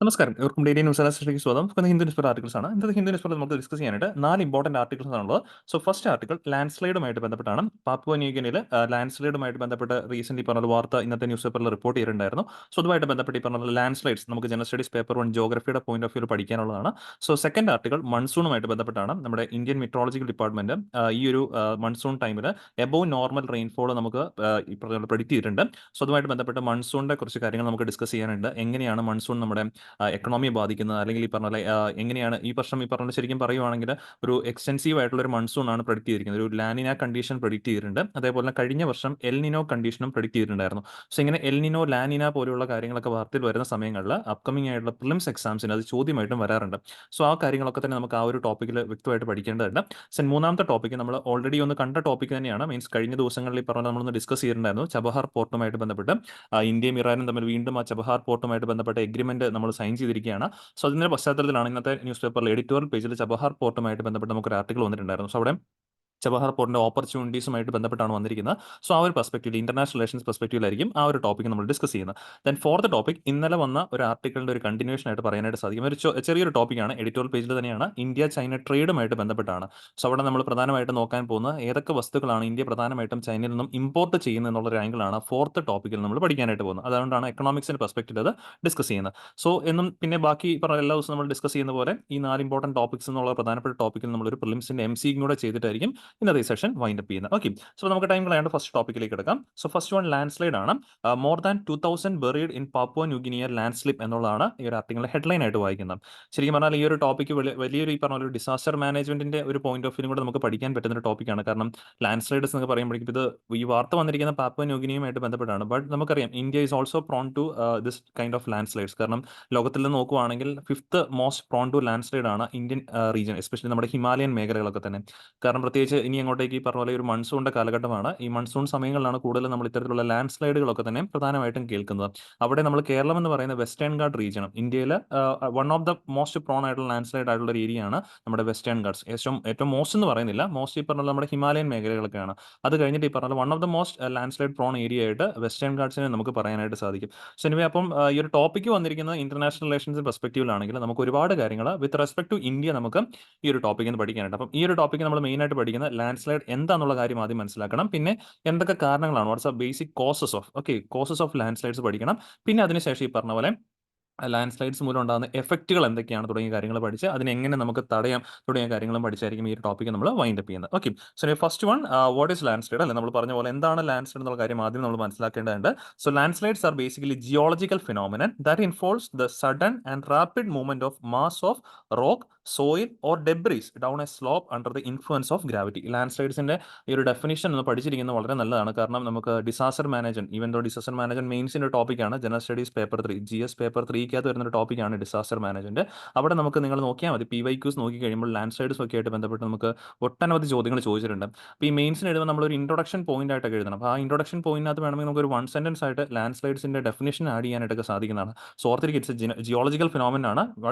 നമസ്കാരം. ഇവർക്കും daily news അനാലിസിസിലേക്ക് സ്വാഗതം. ഇന്ന് ഹിന്ദു ന്യൂസ് പേപ്പർ ആർട്ടിക്കിൾസ് ആണ്. ഇന്നത്തെ ഹിന്ദു ന്യൂസ് പേപ്പർ നമുക്ക് ഡിസ്കസ് ചെയ്യാനായിട്ട് 4 ഇമ്പോർട്ടന്റ് ആർട്ടിക്കിൾസ് ആണുള്ളത്. സോ ഫസ്റ്റ് ആർട്ടിക്കിൾ ലാൻഡ് സ്ലൈഡുമായിട്ട് ബന്ധപ്പെട്ടാണ്. പാപ്പുവ ന്യൂഗിനിയിൽ ലാൻഡ് സ്ലൈഡുമായിട്ട് ബന്ധപ്പെട്ട് റീസെന്റ് പറഞ്ഞ വാർത്ത ഇന്നത്തെ ന്യൂസ് പേപ്പറിൽ റിപ്പോർട്ട് ചെയ്തിട്ടുണ്ടായിരുന്നു. സോ അതുമായിട്ട് ബന്ധപ്പെട്ട് ഈ പറഞ്ഞ ലാൻഡ് സ്ലൈഡ്സ് നമുക്ക് ജനറൽ സ്റ്റഡീസ് പേപ്പർ 1 ജോഗ്രഫിയുടെ പോയിന്റ് ഓഫ് വ്യൂ പഠിക്കാനുള്ളതാണ്. സോ സെക്കൻഡ് ആർട്ടിക്കിൾ മൺസൂണുമായിട്ട് ബന്ധപ്പെട്ടാണ്. നമ്മുടെ ഇന്ത്യൻ മെട്രോളജിക്കൽ ഡിപ്പാർട്ട്മെന്റ് ഈ ഒരു മൺസൂൺ ടൈമിൽ എബോവ് നോർമൽ റെയിൻഫോൾ നമുക്ക് ഈ പറഞ്ഞ പ്രെഡിക്റ്റ് ചെയ്തിട്ടുണ്ട്. സോ അതുമായിട്ട് ബന്ധപ്പെട്ട് മൺസൂണിന്റെ കുറച്ച് കാര്യങ്ങൾ നമുക്ക് ഡിസ്കസ് ചെയ്യാനുണ്ട്. എങ്ങനെയാണ് മൺസൂൺ നമ്മുടെ എക്കണോമിയെ ബാധിക്കുന്നത്, അല്ലെങ്കിൽ ഈ പറഞ്ഞ പോലെ എങ്ങനെയാണ് ഈ വർഷം ഈ പറഞ്ഞ ശരിക്കും പറയുവാണെങ്കിൽ ഒരു എക്സ്റ്റെൻസീവ് ആയിട്ടുള്ള ഒരു മൺസൂൺ ആണ് പ്രെഡിക്റ്റ് ചെയ്തിരിക്കുന്നത്. ഒരു ലാനിന കണ്ടീഷൻ പ്രെഡിക്റ്റ് ചെയ്തിട്ടുണ്ട്. അതേപോലെ തന്നെ കഴിഞ്ഞ വർഷം എൽനിനോ കണ്ടീഷനും പ്രെഡിക്റ്റ് ചെയ്തിട്ടുണ്ടായിരുന്നു. സോ ഇങ്ങനെ എൽനിനോ ലാനിന പോലെയുള്ള കാര്യങ്ങളൊക്കെ വാർത്തയിൽ വരുന്ന സമയങ്ങളിൽ അപ്കമിംഗ് ആയിട്ടുള്ള പ്രിലിംസ് എക്സാംസിന് അത് ചോദ്യമായിട്ടും വരാറുണ്ട്. സോ ആ കാര്യങ്ങളൊക്കെ തന്നെ നമുക്ക് ആ ഒരു ടോപ്പിക്കിൽ വ്യക്തമായിട്ട് പഠിക്കേണ്ടതുണ്ട്. സോ മൂന്നാമത്തെ ടോപ്പിക്ക് നമ്മൾ ഓൾറെഡി ഒന്ന് കണ്ട ടോപ്പിക് തന്നെയാണ്. മീൻസ് കഴിഞ്ഞ ദിവസങ്ങളിൽ ഈ പറഞ്ഞ നമ്മളൊന്ന് ഡിസ്കസ് ചെയ്തിട്ടുണ്ടായിരുന്നു. ചബഹാർ പോർട്ടുമായിട്ട് ബന്ധപ്പെട്ട് ഇന്ത്യയും ഇറാനും തമ്മിൽ വീണ്ടും ആ ചബഹാർ പോർട്ടുമായിട്ട് ബന്ധപ്പെട്ട എഗ്രിമെന്റ് നമ്മൾ സൈൻ ചെയ്തിരിക്കുകയാണ്. സോ അതിന്റെ പശ്ചാത്തലത്തിലാണ് ഇന്നത്തെ ന്യൂസ് പേപ്പറിൽ എഡിറ്റോറിയൽ പേജിൽ ചബഹാർ പോർട്ടുമായിട്ട് ബന്ധപ്പെട്ട് നമുക്ക് ഒരു ആർട്ടിക്കിൾ വന്നിട്ടുണ്ടായിരുന്നു. സോ അവിടെ ചബഹാർ പോർട്ടിന്റെ ഓപ്പർച്യൂണിറ്റീസുമായിട്ട് ബന്ധപ്പെട്ടാണ് വന്നിരിക്കുന്നത്. സോ ആ ഒരു പെർസ്പെക്റ്റീവ് ഇന്റർനാഷണൽ റിലേഷൻസ് പെർസ്പെക്റ്റീവിലായിരിക്കും ആ ഒരു ടോപ്പിക് നമ്മൾ ഡിസ്കസ് ചെയ്യുന്നത്. ദെൻ ഫോർത്ത് ടോപ്പിക് ഇന്നലെ വന്ന ഒരു ആർട്ടിക്കിളിന്റെ ഒരു കണ്ടിന്യൂഷൻ ആയിട്ട് പറയാനായിട്ട് സാധിക്കും. ഒരു ചെറിയൊരു ടോപ്പിക്കാണ്, എഡിറ്റോറിയൽ പേജിൽ തന്നെയാണ്, ഇന്ത്യ ചൈന ട്രേഡുമായിട്ട് ബന്ധപ്പെട്ടാണ്. സോ അവിടെ നമ്മൾ പ്രധാനമായിട്ട് നോക്കാൻ പോകുന്ന ഏതൊക്കെ വസ്തുക്കളാണ് ഇന്ത്യ പ്രധാനമായിട്ടും ചൈനയിൽ നിന്നും ഇമ്പോർട്ട് ചെയ്യുന്നത് എന്നുള്ള ഒരു ആംഗിളാണ് ഫോർത്ത് ടോപ്പിക്കിൽ നമ്മൾ പഠിക്കാനായിട്ട് പോകുന്നത്. അതുകൊണ്ടാണ് എക്കണോമിക്സിന്റെ പെർസ്പെക്റ്റീവ് അത് ഡിസ്കസ് ചെയ്യുന്നത്. സോ എന്നും പിന്നെ ബാക്കി പറഞ്ഞ എല്ലാ ദിവസവും നമ്മൾ ഡിസ്കസ് ചെയ്യുന്ന പോലെ ഈ 4 ഇമ്പോർട്ടന്റ് ടോപ്പിക്സ് എന്നുള്ള പ്രധാനപ്പെട്ട ടോപ്പിക്കിൽ നമ്മളൊരു പ്രിലിംസിന്റെ MC കൂടെ ചെയ്തിട്ടായിരിക്കും ഇന്നത്തെ സെഷൻ വൈൻഡ് അപ്പ് ചെയ്യുന്നത്. ഓക്കെ, സോ നമുക്ക് ടൈം കളയാണ്ട് ഫസ്റ്റ് ടോപ്പിക്കിലേക്ക് എടുക്കാം. So first one landslide ആണ്. More than 2000 buried in Papua New Guinea landslip എന്നുള്ളതാണ് ഈ ഒരു ആർട്ടിക്കിളിലെ ഹെഡ്ലൈൻ ആയിട്ട് വായിക്കുന്നത്. ശരിക്കും പറഞ്ഞാൽ ഈ ഒരു ടോപ്പിക്ക് വലിയൊരു ഈ പറഞ്ഞ ഒരു ഡിസാസ്റ്റർ മാനേജ്മെന്റിന്റെ ഒരു പോയിന്റ് ഓഫ് വ്യൂ കൂടെ നമുക്ക് പഠിക്കാൻ പറ്റുന്ന ഒരു ടോപ്പിക്കാണ്. കാരണം ലാൻഡ് സ്ലൈഡ്സ് എന്നൊക്കെ പറയുമ്പോഴേക്കും ഇത് ഈ വാർത്ത വന്നിരിക്കുന്ന പാപ്പുവ ന്യൂഗിനിയുമായിട്ട് ബന്ധപ്പെട്ടാണ്. ബട്ട് നമുക്കറിയാം India is also prone to this kind of landslides. കാരണം ലോകത്തിൽ നിന്ന് നോക്കുവാണെങ്കിൽ 5th most prone to landslide ആണ് ഇന്ത്യൻ റീജിയൻ, എസ്പെഷ്യലി നമ്മുടെ ഹിമാലയൻ മേഖലകളൊക്കെ തന്നെ. കാരണം പ്രത്യേകിച്ച് ഇനി അങ്ങോട്ടേക്ക് ഈ പറഞ്ഞ പോലെ ഒരു മൺസൂണിന്റെ കാലഘട്ടമാണ്. ഈ മൺസൂൺ സമയങ്ങളിലാണ് കൂടുതൽ നമ്മൾ ഇത്തരത്തിലുള്ള ലാൻഡ് സ്ലൈഡുകളൊക്കെ തന്നെ പ്രധാനമായിട്ടും കേൾക്കുന്നത്. അവിടെ നമ്മൾ കേരളം എന്ന് പറയുന്ന വെസ്റ്റേൺ ഗാർഡ് റീജിയൻ, ഇന്ത്യയിലെ one of the most prone ആയിട്ടുള്ള ലാൻഡ് സ്ലൈഡ് ആയിട്ടുള്ള ഒരു ഏരിയ ആണ് നമ്മുടെ വെസ്റ്റേൺ ഗാർഡ്സ്. ഏറ്റവും മോസ്റ്റ് എന്ന് പറയുന്നില്ല, മോസ്റ്റ് ഈ പറഞ്ഞ നമ്മുടെ ഹിമാലയൻ മേഖലകളൊക്കെയാണ്. അത് കഴിഞ്ഞിട്ട് ഈ പറഞ്ഞ one of the most land slide prawn area ആയിട്ട് വെസ്റ്റേൺ ഗാർഡ്സിനെ നമുക്ക് പറയാനായിട്ട് സാധിക്കും. സോ എനിവേ അപ്പം ഈ ഒരു ടോപ്പിക്ക് വന്നിരിക്കുന്നത് ഇന്റർനാഷണൽ റിലേഷൻസ് പെർസ്പെക്റ്റീവിലാണെങ്കിൽ നമുക്ക് ഒരുപാട് കാര്യങ്ങൾ വിത്ത് റെസ്പെക്ട് ടു ഇന്ത്യ നമുക്ക് ഈ ഒരു ടോപ്പിക്കിൽ നിന്ന് പഠിക്കാനായിട്ട്. അപ്പം ഈ ഒരു ടോപ്പിക്ക് നമ്മൾ മെയിൻ ആയിട്ട് പഠിക്കുന്ന ലാൻഡ് സ്ലൈഡ് എന്താണെന്നുള്ള കാര്യം ആദ്യം മനസ്സിലാക്കണം. പിന്നെ എന്തൊക്കെ കാരണങ്ങളാണ്, വാട്ട്സ് ആ basic causes of land slides പഠിക്കണം. പിന്നെ അതിനുശേഷം ഈ പറഞ്ഞ പോലെ ലാൻഡ് സ്ലൈഡ്സ് മൂലം ഉണ്ടാകുന്ന എഫക്റ്റുകൾ എന്തൊക്കെയാണ് തുടങ്ങിയ കാര്യങ്ങൾ പഠിച്ച് അതിനെങ്ങനെ നമുക്ക് തടയാം തുടങ്ങിയ കാര്യങ്ങളും പഠിച്ചായിരിക്കും ഈ ഒരു ടോപ്പിക്ക് നമ്മൾ വൈൻഡ് അപ്പ് ചെയ്യുന്നത്. Okay, so first one, what is land slide അല്ലെ? നമ്മൾ പറഞ്ഞ പോലെ എന്താണ് ലാൻഡ് സ്ലൈഡ് എന്നുള്ള കാര്യം ആദ്യം നമ്മൾ മനസ്സിലാക്കേണ്ടതുണ്ട്. So landslides are basically geological phenomenon that involves the sudden and rapid movement of mass of rock, soil or debris down a slope under the influence of gravity. ലാൻഡ് സ്ലൈഡ്സിന്റെ ഈ ഒരു definition ഒന്ന് പഠിച്ചിരിക്കുന്നത് വളരെ നല്ലതാണ്. കാരണം നമുക്ക് disaster management, even though disaster management മെയിൻസിന്റെ ടോപ്പിക്കാണ്, general studies paper 3 GS paper 3 വരുന്ന ഒരു ടോപ്പിക്കാണ് ഡിസാസ്റ്റർ മാനേജ്മെന്റ്. അവിടെ നമുക്ക് നിങ്ങൾ നോക്കിയാൽ മതി, PYQs നോക്കി കഴിയുമ്പോൾ ലാൻഡ് സ്ലൈഡ്സ് ഒക്കെ ആയിട്ട് ബന്ധപ്പെട്ട് നമുക്ക് ഒട്ടനവധി ചോദ്യങ്ങൾ ചോദിച്ചിട്ടുണ്ട്. അപ്പോൾ ഈ മെയിൻസിന് എഴുതുമ്പോൾ നമ്മളൊരു ഇൻട്രൊഡക്ഷൻ പോയിന്റ് ആയിട്ടൊക്കെ എഴുതണം. അപ്പോൾ ആ ഇൻട്രൊഡക്ഷൻ പോയിന്റിനകത്ത് വേണമെങ്കിൽ നമുക്ക് ഒരു 1 സെന്റൻസ് ആയിട്ട് ലാൻഡ് സ്ലൈഡ്സിന്റെ ഡെഫിനിഷൻ ആഡ് ചെയ്യാനായിട്ടൊക്കെ സാധിക്കുന്നതാണ്. സോ ഓർത്തിരിക്കും, ഇറ്റ്സ് ജിയോളജിക്കൽ ഫിനോമിനൻ ആണ്.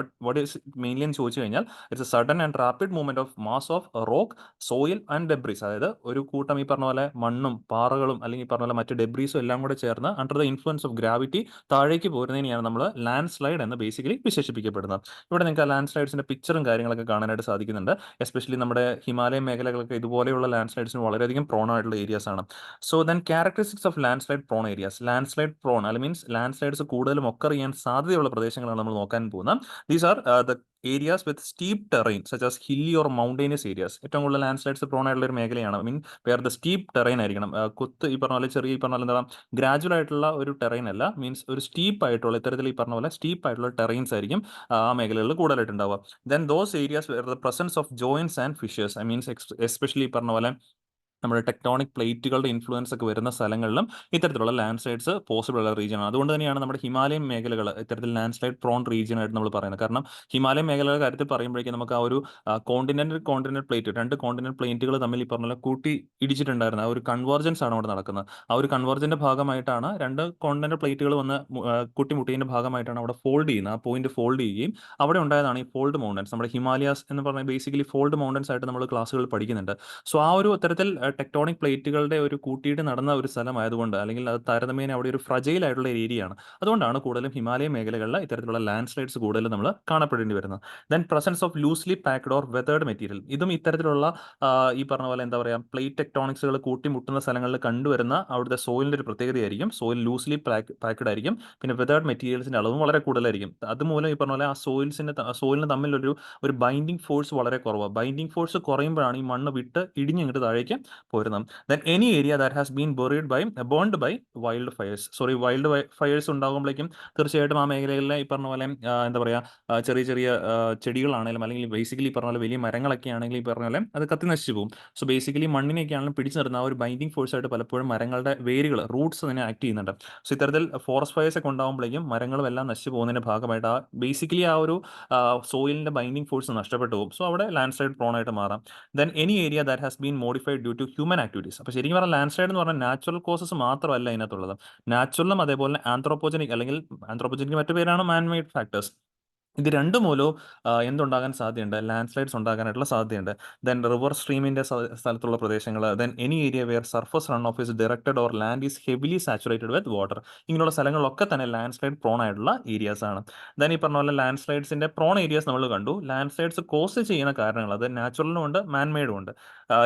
വാട്ട് ഈസ് മെയിൻലി എന്ന് ചോദിച്ചു കഴിഞ്ഞാൽ it's A sudden and rapid movement of mass of rock, soil and debris. അതായത് ഒരു കൂട്ടം ഈ പറഞ്ഞ പോലെ മണ്ണും പാറകളും അല്ലെങ്കിൽ ഈ പറഞ്ഞ പോലെ മറ്റ് ഡെബ്രീസും എല്ലാം കൂടെ ചേർന്ന് under the influence of gravity താഴേക്ക് പോരുന്നതിനെയാണ് നമ്മൾ ലാൻഡ് സ്ലൈഡ് എന്ന് ബേസിക്കലി വിശേഷിപ്പിക്കപ്പെടുന്നത്. ഇവിടെ നിങ്ങൾക്ക് ലാൻഡ് സ്ലൈഡ്സിന്റെ പിക്ചറും കാര്യങ്ങളൊക്കെ കാണാനായിട്ട് സാധിക്കുന്നുണ്ട്. എസ്പെഷ്യലി നമ്മുടെ ഹിമാലയൻ മേഖലകളൊക്കെ ഇതുപോലെയുള്ള ലാൻഡ് സ്ലൈഡ്സിന് വളരെയധികം പ്രോൺ ആയിട്ടുള്ള ഏരിയാസ് ആണ്. So then characteristics of landslide prone areas. Landslide prone അല്ലെങ്കിൽ മീൻസ് ലാൻഡ് സ്ലൈഡ്സ് കൂടുതലും ഒക്കർ ചെയ്യാൻ സാധ്യതയുള്ള പ്രദേശങ്ങളാണ് നമ്മൾ നോക്കാൻ പോകുന്നത്. These are the areas with steep terrain such as hilly or mountainous areas. ഏറ്റവും കൂടുതൽ ലാൻഡ് സ്ലൈഡ്സ് പ്രോൺ ആയിട്ടുള്ള ഒരു മേഖലയാണ്. വേർ ദ സ്റ്റീപ്പ് ടെറൈൻ ആയിരിക്കണം. ഈ പറഞ്ഞ പോലെ ചെറിയ ഈ പറഞ്ഞ പോലെ എന്താ ഗ്രാജുവൽ ആയിട്ടുള്ള ഒരു ടെറൈൻ അല്ല, മീൻസ് ഒരു സ്റ്റീപ്പ് ആയിട്ടുള്ള ഇത്തരത്തിൽ ഈ പറഞ്ഞ പോലെ സ്റ്റീപ്പ് ആയിട്ടുള്ള ടെറൈൻസ് ആയിരിക്കും ആ മേഖലകളിൽ കൂടുതലായിട്ട് ഉണ്ടാവുക. Then those areas where the presence of joints and fissures, I means especially ഈ പറഞ്ഞ പോലെ നമ്മുടെ ടെക്ടോണിക് പ്ലേറ്റുകളുടെ ഇൻഫ്ലുവൻസ് ഒക്കെ വരുന്ന സ്ഥലങ്ങളിലും ഇത്തരത്തിലുള്ള ലാൻഡ് സ്ലൈഡ്സ് പോസിബിൾ ഉള്ള റീജിയനാണ്. അതുകൊണ്ട് തന്നെയാണ് നമ്മുടെ ഹിമാലയൻ മേഖലകൾ ഇത്തരത്തിൽ ലാൻഡ് സ്ലൈഡ് പ്രോൺ റീജിയൻ ആയിട്ട് നമ്മൾ പറയുന്നത്. കാരണം ഹിമാലയൻ മേഖലകളുടെ കാര്യത്തിൽ പറയുമ്പോഴേക്കും നമുക്ക് ആ ഒരു കോണ്ടിനെന്റൽ പ്ലേറ്റ്, രണ്ട് കോണ്ടിനെന്റൽ പ്ലേറ്റുകൾ തമ്മിൽ ഈ പറഞ്ഞ കൂട്ടി ഇടിച്ചിട്ടുണ്ടായിരുന്ന ആ ഒരു കൺവേർജൻസ് ആണ് അവിടെ നടക്കുന്നത്. ആ ഒരു കൺവേർജന്റെ ഭാഗമായിട്ടാണ് രണ്ട് കോണ്ടിനെന്റൽ പ്ലേറ്റുകൾ വന്ന് കൂട്ടിമുട്ടിയതിന്റെ ഭാഗമായിട്ടാണ് അവിടെ ഫോൾഡ് ചെയ്യുന്നത്. ആ പോയിന്റ് ഫോൾഡ് ചെയ്യുകയും അവിടെ ഉണ്ടായതാണ് ഈ ഫോൾഡ് മൗണ്ടൻസ്. നമ്മുടെ ഹിമാലയാസ് എന്ന് പറഞ്ഞാൽ ബേസിക്കലി ഫോൾഡ് മൗണ്ടൻസ് ആയിട്ട് നമ്മൾ ക്ലാസ്സുകളിൽ പഠിക്കുന്നുണ്ട്. സോ ആ ഒരു തരത്തിൽ ടെക്ടോണിക് പ്ലേറ്റുകളുടെ ഒരു കൂട്ടിയിട്ട് നടന്ന ഒരു സ്ഥലമായതുകൊണ്ട്, അല്ലെങ്കിൽ അത് താരതമ്യേന അവിടെ ഒരു ഫ്രജൈൽ ആയിട്ടുള്ള ഒരു ഏരിയയാണ്. അതുകൊണ്ടാണ് കൂടുതലും ഹിമാലയ മേഖലകളിൽ ഇത്തരത്തിലുള്ള ലാൻഡ് സ്ലൈഡ്സ് കൂടുതലും നമ്മൾ കാണപ്പെടേണ്ടി വരുന്നത്. Then presence of loosely packed or weathered material, ഇതും ഇത്തരത്തിലുള്ള ഈ പറഞ്ഞ പോലെ എന്താ പറയുക, പ്ലേറ്റ് ടെക്ടോണിക്സുകൾ കൂട്ടിമുട്ടുന്ന സ്ഥലങ്ങളിൽ കണ്ടുവരുന്ന അവിടുത്തെ സോയിലിൻ്റെ ഒരു പ്രത്യേകതയായിരിക്കും. സോയിൽ ലൂസ്ലി പാക്ഡ് ആയിരിക്കും. പിന്നെ വെതേർഡ് മെറ്റീരിയൽസിൻ്റെ അളവും വളരെ കൂടുതലായിരിക്കും. അതുമൂലം ഈ പറഞ്ഞ പോലെ ആ സോയിലിന് തമ്മിലൊരു ബൈൻഡിങ് ഫോഴ്സ് വളരെ കുറവാണ്. ബൈൻഡിങ് ഫോഴ്സ് കുറയുമ്പോഴാണ് ഈ മണ്ണ് വിട്ട് ഇടിഞ്ഞിങ്ങോട്ട് താഴേക്ക് പോരുന്നത്. Then any area that has been burned by wildfires ഉണ്ടാകുമ്പോഴേക്കും തീർച്ചയായിട്ടും ആ മേഖലകളിലെ ഈ പറഞ്ഞ പോലെ എന്താ പറയുക, ചെറിയ ചെറിയ ചെടികളാണെങ്കിലും അല്ലെങ്കിൽ ബേസിക്കലി ഈ പറഞ്ഞ പോലെ വലിയ മരങ്ങളൊക്കെ ആണെങ്കിൽ ഈ പറഞ്ഞ പോലെ അത് കത്തി നശിച്ചു പോകും. സോ ബേസിക്കലി മണ്ണിനെയൊക്കെ ആണെങ്കിലും പിടിച്ചു നിർത്തുന്ന ആ ഒരു ബൈൻഡിങ് ഫോഴ്സ് ആയിട്ട് പലപ്പോഴും മരങ്ങളുടെ വേരുകൾ, റൂട്ട്സ് തന്നെ ആക്ട് ചെയ്യുന്നുണ്ട്. സോ ഇത്തരത്തിൽ ഫോറസ്റ്റ് ഫയേഴ്സ് ഒക്കെ ഉണ്ടാകുമ്പോഴേക്കും മരങ്ങളും എല്ലാം നശിച്ചു പോകുന്നതിന്റെ ഭാഗമായിട്ട് ബേസിക്കലി ആ ഒരു സോയിലിന്റെ ബൈൻഡിങ് ഫോഴ്സ് നഷ്ടപ്പെട്ടു പോകും. സോ അവിടെ ലാൻഡ് സ്ലൈഡ് പ്രോൺ ആയിട്ട് മാറാം. Then any area that has been modified due to human activities. അപ്പോൾ ശരിക്കും പറഞ്ഞാൽ ലാൻഡ് സ്ലൈഡ് എന്ന് പറഞ്ഞാൽ നാച്ചുറൽ കോസസ് മാത്രമല്ല ഇതിനകത്തുള്ളത്. നാച്ചുറലും അതേപോലെ ആന്ത്രോപോജനിക്, അല്ലെങ്കിൽ ആന്ത്രോപോജനിക് മറ്റു പേരാണ് മാൻ മെയ്ഡ് ഫാക്ടേഴ്സ്. ഇത് രണ്ടു മൂലവും എന്തുണ്ടാകാൻ സാധ്യതയുണ്ട്, ലാൻഡ് സ്ലൈഡ്സ് ഉണ്ടാകാനായിട്ടുള്ള സാധ്യതയുണ്ട്. ദെൻ റിവർ സ്ട്രീമിന്റെ സ്ഥലത്തുള്ള പ്രദേശങ്ങൾ, then any area wear surface run off is directed or land is heavily saturated with water. ഇങ്ങനെയുള്ള സ്ഥലങ്ങളിലൊക്കെ തന്നെ ലാൻഡ് സ്ലൈഡ് പ്രോൺ ആയിട്ടുള്ള ഏരിയാസ് ആണ്. ദെൻ ഈ പറഞ്ഞ പോലെ ലാൻഡ് സ്ലൈഡ്സിന്റെ പ്രോൺ ഏരിയാസ് നമ്മൾ കണ്ടു. ലാൻഡ് സ്ലൈഡ്സ് കോസ് ചെയ്യുന്ന കാരണങ്ങൾ അത് നാച്ചുറലും ഉണ്ട്, മാൻമെയ്ഡും ഉണ്ട്.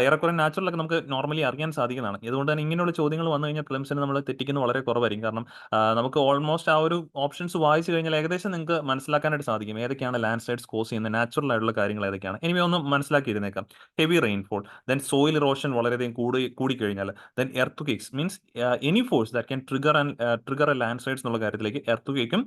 ഏറെക്കുറെ നാച്ചുറലൊക്കെ നമുക്ക് നോർമലി അറിയാൻ സാധിക്കുന്നതാണ്. ഇതുകൊണ്ട് തന്നെ ഇങ്ങനെയുള്ള ചോദ്യങ്ങൾ വന്നു കഴിഞ്ഞാൽ പ്രിലിംസിന് നമ്മൾ തെറ്റിക്കുന്നത് വളരെ കുറവായിരിക്കും. കാരണം നമുക്ക് ഓൾമോസ്റ്റ് ആ ഒരു ഓപ്ഷൻസ് വായിച്ചു കഴിഞ്ഞാൽ ഏകദേശം നിങ്ങൾക്ക് മനസ്സിലാക്കാനായിട്ട് സാധിക്കും ഏതൊക്കെയാണ് ലാൻഡ് സ്ലൈഡ്സ് കോസ് ചെയ്യുന്ന നാച്ചുറൽ ആയിട്ടുള്ള കാര്യങ്ങൾ ഏതൊക്കെയാണ്. ഇനി ഒന്ന് മനസ്സിലാക്കിയിരുന്നേക്കാം. Heavy rainfall, then soil erosion വളരെയധികം കൂടിക്കഴിഞ്ഞാൽ, then earthquakes means any force that can trigger a landslides എന്നുള്ള കാര്യത്തിലേക്ക് എർത്ത് ക്വേക്കും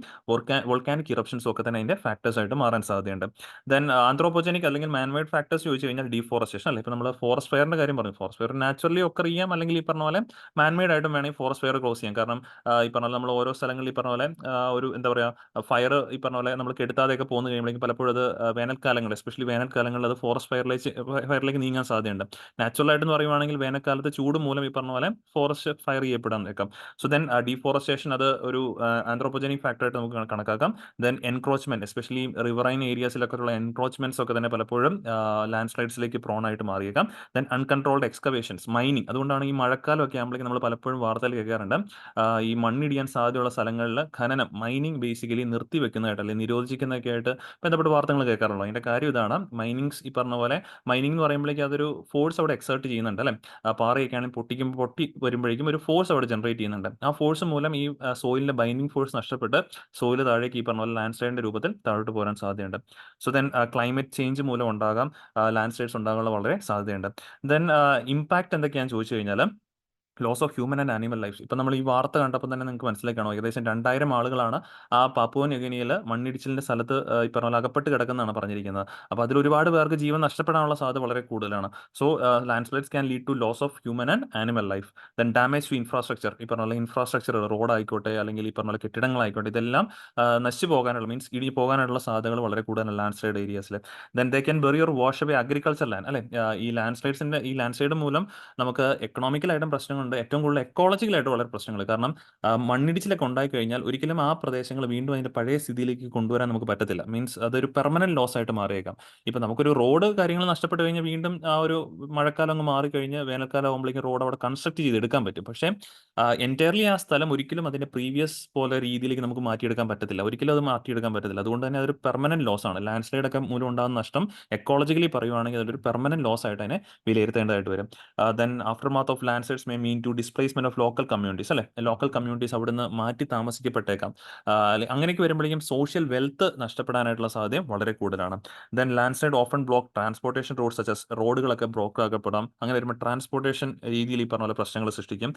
വോൾക്കാനിക് ഇറപ്ഷൻസും ഒക്കെ തന്നെ അതിന്റെ ഫാക്ടേഴ്സ് ആയിട്ട് മാറാൻ സാധ്യതയുണ്ട്. ദെൻ ആന്ത്രോപോജനിക് അല്ലെങ്കിൽ മാൻമെയ്ഡ് ഫാക്ടേഴ്സ് ചോദിച്ചു കഴിഞ്ഞാൽ ഡീഫോറസ്റ്റേഷൻ അല്ലെ. ഇപ്പൊ നമ്മൾ ഫോറസ്റ്റ് ഫയറിന്റെ കാര്യം പറഞ്ഞു. ഫോറസ്റ്റ് ഫയർ നാച്ചുറലി ഒക്കെ ചെയ്യാം, അല്ലെങ്കിൽ ഈ പറഞ്ഞ പോലെ മാൻമെയ്ഡ് ആയിട്ടും വേണമെങ്കിൽ ഫോറസ്റ്റ് ഫയർ ക്ലോസ് ചെയ്യാം. കാരണം ഈ പറഞ്ഞ പോലെ നമ്മൾ ഓരോ സ്ഥലങ്ങളിൽ ഈ പറഞ്ഞ പോലെ ഒരു എന്താ പറയുക, ഫയർ ഈ പറഞ്ഞ പോലെ നമ്മൾ കെടുത്താതെയൊക്കെ പോകുന്ന കഴിയുമ്പോഴേക്കും പലപ്പോഴും അത് വേനൽക്കാലങ്ങളിൽ, എസ്പെഷ്യലി വേനൽക്കാലങ്ങളിൽ അത് ഫോറസ്റ്റ് ഫയറിലേക്ക് നീങ്ങാൻ സാധ്യതയുണ്ട്. നാച്ചുറൽ ആയിട്ട് പറയുവാണെങ്കിൽ വേനൽക്കാലത്ത് ചൂട് മൂലം ഈ പറഞ്ഞ പോലെ ഫോറസ്റ്റ് ഫയർ ചെയ്യപ്പെടാൻ നിൽക്കാം. സോ ദെൻ ഡീഫോറസ്റ്റേഷൻ അത് ഒരു ആന്ത്രോപോജനിക് ഫാക്ടറായിട്ട് നമുക്ക് കണക്കാക്കാം. ദെൻ എൻക്രോച്ച്മെന്റ്, എസ്പെഷ്യലി റിവറൈൻ ഏരിയാസിലൊക്കെ ഉള്ള എൻക്രോച്ച്മെന്റ്സ് ഒക്കെ തന്നെ പലപ്പോഴും ലാൻഡ് സ്ലൈഡ്സിലേക്ക് പ്രോൺ ആയിട്ട് മാറിയേക്കാം. ദെൻ അൺകൺട്രോൾഡ് എക്സ്കവേഷൻസ്, മൈനിങ്, അതുകൊണ്ടാണ് ഈ മഴക്കാലമൊക്കെ ആകുമ്പോഴേക്കും നമ്മൾ പലപ്പോഴും വാർത്തയിൽ കേൾക്കാറുണ്ട് ഈ മണ്ണിടിയാൻ സാധ്യതയുള്ള സ്ഥലങ്ങളിൽ ഖനനം, മൈനിങ് ബേസിക്കലി നിർത്തിവെക്കുന്നതായിട്ട് അല്ലെങ്കിൽ നിരോധിക്കുന്നതൊക്കെ ആയിട്ട് ബന്ധപ്പെട്ട് വാർത്തകൾ കേൾക്കാറുള്ളൂ. അതിന്റെ കാര്യം ഇതാണ്, മൈനിങ്സ് ഈ പറഞ്ഞ പോലെ മൈനിങ് എന്ന് പറയുമ്പോഴേക്കും അതൊരു ഫോഴ്സ് അവിടെ എക്സേർട്ട് ചെയ്യുന്നുണ്ട് അല്ലേ. പാറയൊക്കെ ആണെങ്കിൽ പൊട്ടി വരുമ്പോഴേക്കും ഒരു ഫോഴ്സ് അവിടെ ജനറേറ്റ് ചെയ്യുന്നുണ്ട്. ആ ഫോഴ്സ് മൂലം ഈ സോയിലിന്റെ ബൈൻഡിങ് ഫോഴ്സ് നഷ്ടപ്പെട്ട് സോയിൽ താഴേക്ക് ഈ പറഞ്ഞ പോലെ ലാൻഡ് സ്ലൈഡിന്റെ രൂപത്തിൽ താഴോട്ട് പോരാൻ സാധ്യതയുണ്ട്. സോ ദെൻ ക്ലൈമറ്റ് ചേഞ്ച് മൂലം ഉണ്ടാകാം ലാൻഡ് സ്ലൈഡ്സ് ഉണ്ടാകാനുള്ള വളരെ സാധ്യതയുണ്ട്. ദെൻ ഇമ്പാക്ട് എന്തൊക്കെയാണെന്ന് ചോദിച്ചു കഴിഞ്ഞാൽ loss of human and animal life. ഇപ്പം നമ്മൾ ഈ വാർത്ത കണ്ടപ്പോൾ തന്നെ നിങ്ങൾക്ക് മനസ്സിലാക്കണോ, ഏകദേശം 2000 ആളുകളാണ് ആ പാപ്പുവ ന്യൂഗിനിയയിൽ മണ്ണിടിച്ചിലിന്റെ സ്ഥലത്ത് ഈ പറഞ്ഞ പോലെ അകപ്പെട്ട് കിടക്കുന്നതാണ് പറഞ്ഞിരിക്കുന്നത്. അപ്പോൾ അതിൽ ഒരുപാട് പേർക്ക് ജീവൻ നഷ്ടപ്പെടാനുള്ള സാധ്യത വളരെ കൂടുതലാണ്. So landslides can lead to loss of human and animal life. Then damage to infrastructure, ഈ പറഞ്ഞ പോലെ ഇൻഫ്രാസ്ട്രക്ചർ, റോഡ് ആയിക്കോട്ടെ അല്ലെങ്കിൽ ഈ പറഞ്ഞ പോലെ കെട്ടിടങ്ങളായിക്കോട്ടെ, ഇതെല്ലാം നശിച്ചു പോകാനുള്ള മീൻസ് ഇടിഞ്ഞു പോകാനുള്ള സാധ്യതകൾ വളരെ കൂടുതലാണ് ലാൻഡ് സ്ലൈഡ് ഏരിയാസിൽ. Then they can bury or wash away agriculture land അല്ലെ. ഈ ലാൻഡ് സ്ലൈഡ് മൂലം നമുക്ക് എക്കണോമിക്കലായിട്ടും പ്രശ്നങ്ങളുണ്ട്, ഏറ്റവും കൂടുതൽ എക്കോളജിക്കലായിട്ട് വളരെ പ്രശ്നങ്ങൾ. കാരണം മണ്ണിടിച്ചിലൊക്കെ ഉണ്ടായി കഴിഞ്ഞാൽ ഒരിക്കലും ആ പ്രദേശങ്ങൾ വീണ്ടും അതിന്റെ പഴയ സ്ഥിതിയിലേക്ക് കൊണ്ടുവരാൻ നമുക്ക് പറ്റത്തില്ല. മീൻസ് അതൊരു പെർമനന്റ് ലോസ് ആയിട്ട് മാറിയേക്കാം. ഇപ്പം നമുക്കൊരു റോഡ് കാര്യങ്ങൾ നഷ്ടപ്പെട്ട് കഴിഞ്ഞാൽ വീണ്ടും ആ ഒരു മഴക്കാലം അങ്ങ് മാറിക്കഴിഞ്ഞ് വേനൽക്കാലം ആകുമ്പോഴേക്കും റോഡ് അവിടെ കൺസ്ട്രക്ട് ചെയ്തെടുക്കാൻ പറ്റും. പക്ഷേ എൻറ്റയർലി ആ സ്ഥലം ഒരിക്കലും അതിന്റെ പ്രീവിയസ് പോലെ രീതിയിലേക്ക് നമുക്ക് മാറ്റിയെടുക്കാൻ പറ്റത്തില്ല. ഒരിക്കലും അത് മാറ്റിയെടുക്കാൻ പറ്റത്തില്ല. അതുകൊണ്ട് തന്നെ അതൊരു പെർമനന്റ് ലോസ് ആണ്. ലാൻഡ് സ്ലൈഡ് ഒക്കെ മൂലം ഉണ്ടാകുന്ന നഷ്ടം എക്കോളജിക്കലി പറയുവാണെങ്കിൽ അതൊരു പെർമനന്റ് ലോസ് ആയിട്ട് അതിനെ വിലയിരുത്തേണ്ടതായിട്ട് വരും. Then aftermath of landslides may mean to displacement of local communities അല്ലെ. ലോക്കൽ കമ്മ്യൂണിറ്റീസ് അവിടുന്ന് മാറ്റി താമസിക്കപ്പെട്ടേക്കാം. അങ്ങനെയൊക്കെ വരുമ്പോഴേക്കും സോഷ്യൽ വെൽത്ത് നഷ്ടപ്പെടാനായിട്ടുള്ള സാധ്യത വളരെ കൂടുതലാണ്. Then landslide often block transportation road such as, റോഡുകളൊക്കെ ബ്ലോക്ക് ആക്കപ്പെടാം. അങ്ങനെ വരുമ്പോൾ ട്രാൻസ്പോർട്ടേഷൻ രീതിയിൽ ഈ പറഞ്ഞ പോലെ പ്രശ്നങ്ങൾ സൃഷ്ടിക്കും.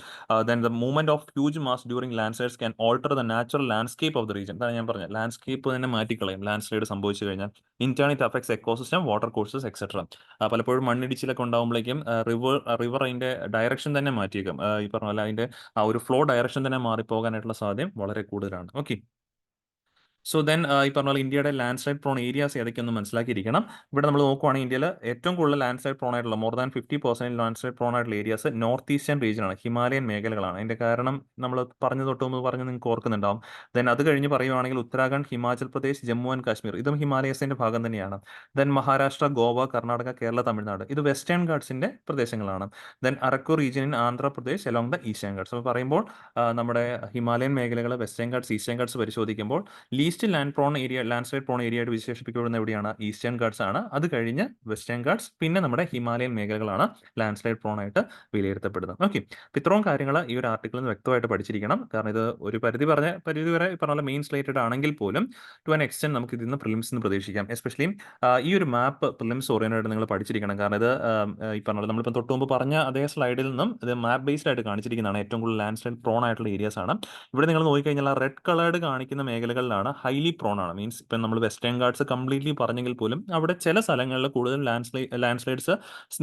Then the movement of huge mass during landslides can alter the natural landscape of the region. അതാണ് ഞാൻ പറഞ്ഞത്, ലാൻഡ്സ്കേപ്പ് തന്നെ മാറ്റിക്കളയും ലാൻഡ് സ്ലൈഡ് സംഭവിച്ചു കഴിഞ്ഞാൽ. In turn it affects ecosystem, water courses etcetera. പലപ്പോഴും മണ്ണിടിച്ചിലൊക്കെ ഉണ്ടാകുമ്പോഴേക്കും റിവർ അതിന്റെ ഡയറക്ഷൻ തന്നെ മാറ്റിയേക്കും. ഈ പറഞ്ഞ പോലെ അതിന്റെ ആ ഒരു ഫ്ലോ ഡയറക്ഷൻ തന്നെ മാറിപ്പോകാനായിട്ടുള്ള സാധ്യത വളരെ കൂടുതലാണ്. ഓക്കെ. സോ ദെൻ ഈ പറഞ്ഞ പോലെ ഇന്ത്യയുടെ ലാൻഡ് സ്ലൈഡ് പ്രോൺ ഏരിയാസ് ഏതൊക്കെയൊന്ന് മനസ്സിലാക്കിയിരിക്കണം. ഇവിടെ നമ്മൾ നോക്കുവാണെങ്കിൽ ഇന്ത്യയിൽ ഏറ്റവും കൂടുതൽ ലാൻഡ് സ്ലൈഡ് പ്രോൺ ആയിട്ടുള്ള more than 50% landslide prone ആയിട്ടുള്ള ഏരിയാസ് നോർത്ത് ഈസ്റ്റേൺ റീജിയൻ ആണ്, ഹിമാലയൻ മേഖലകളാണ്. അതിന്റെ കാരണം നമ്മൾ പറഞ്ഞു തൊട്ട് മുമ്പ് പറഞ്ഞ് നിങ്ങൾക്ക് ഓർക്കുന്നുണ്ടാവും. ദെൻ അത് കഴിഞ്ഞ് പറയുവാണെങ്കിൽ ഉത്തരാഖണ്ഡ്, ഹിമാചൽ പ്രദേശ്, ജമ്മു ആൻഡ് കാശ്മീർ ഇതും ഹിമാലയസിന്റെ ഭാഗം തന്നെയാണ്. ദെൻ മഹാരാഷ്ട്ര, ഗോവ, കർണാടക, കേരള, തമിഴ്നാട് ഇത് വെസ്റ്റേൺ ഗാട്സിന്റെ പ്രദേശങ്ങളാണ്. Then Araku region in Andhra Pradesh along the eastern Ghats. അപ്പോൾ പറയുമ്പോൾ നമ്മുടെ ഹിമാലയൻ മേഖലകൾ, വെസ്റ്റേൺ ഗാട്സ്, ഈസ്റ്റേൺ ഗാട്സ് പരിശോധിക്കുമ്പോൾ least land slide prawn area ആയിട്ട് വിശേഷിപ്പിക്കപ്പെടുന്ന എവിടെയാണ്? ഈസ്റ്റേൺ ഗാട്സ് ആണ്. അത് കഴിഞ്ഞ് വെസ്റ്റേൺ ഗാട്സ്, പിന്നെ നമ്മുടെ ഹിമാലയൻ മേഖലകളാണ് ലാൻഡ് സ്ലൈഡ് പ്രോൺ ആയിട്ട് വിലയിരുത്തപ്പെടുന്നത്. ഓക്കെ, ഇത്രയും കാര്യങ്ങൾ ഈ ഒരു ആർട്ടിക്കിളിൽ നിന്ന് വ്യക്തമായിട്ട് പഠിച്ചിരിക്കണം. കാരണം ഇത് ഒരു പരിധി വരെ പറഞ്ഞ മെയിൻ സ്ലേറ്റഡ് ആണെങ്കിൽ പോലും ടു ആൻ എക്സ്റ്റെന്റ് നമുക്ക് ഇതിൽ നിന്ന് പ്രിലിംസ് പ്രതീക്ഷിക്കാം. എസ്പെഷ്യലി ഈ ഒരു മാപ്പ് പ്രിലിംസ് ഓറിയന്റഡ് നിങ്ങൾ പഠിച്ചിരിക്കണം. കാരണം ഇത് ഈ പറഞ്ഞ നമ്മളിപ്പോൾ തൊട്ട് മുമ്പ് പറഞ്ഞ അതേ സ്ലൈഡിൽ നിന്നും ഇത് മാപ്പ് ബേസ്ഡ് ആയിട്ട് കാണിച്ചിരിക്കുന്നതാണ്. ഏറ്റവും കൂടുതൽ ലാൻഡ് സ്ലൈഡ് പ്രോൺ ആയിട്ടുള്ള ഏരിയാസ് ആണ്. ഇവിടെ നിങ്ങൾ നോക്കിക്കഴിഞ്ഞാൽ റെഡ് കളേർഡ് കാണിക്കുന്ന മേഖലകളിലാണ് ഹൈലി പ്രോൺ ആണ്. മീൻസ് ഇപ്പം നമ്മൾ വെസ്റ്റേൺ ഗാട്സ് കംപ്ലീറ്റ്ലി പറഞ്ഞെങ്കിൽ പോലും അവിടെ ചില സ്ഥലങ്ങളിൽ കൂടുതൽ ലാൻഡ് സ്ലൈഡ്സ്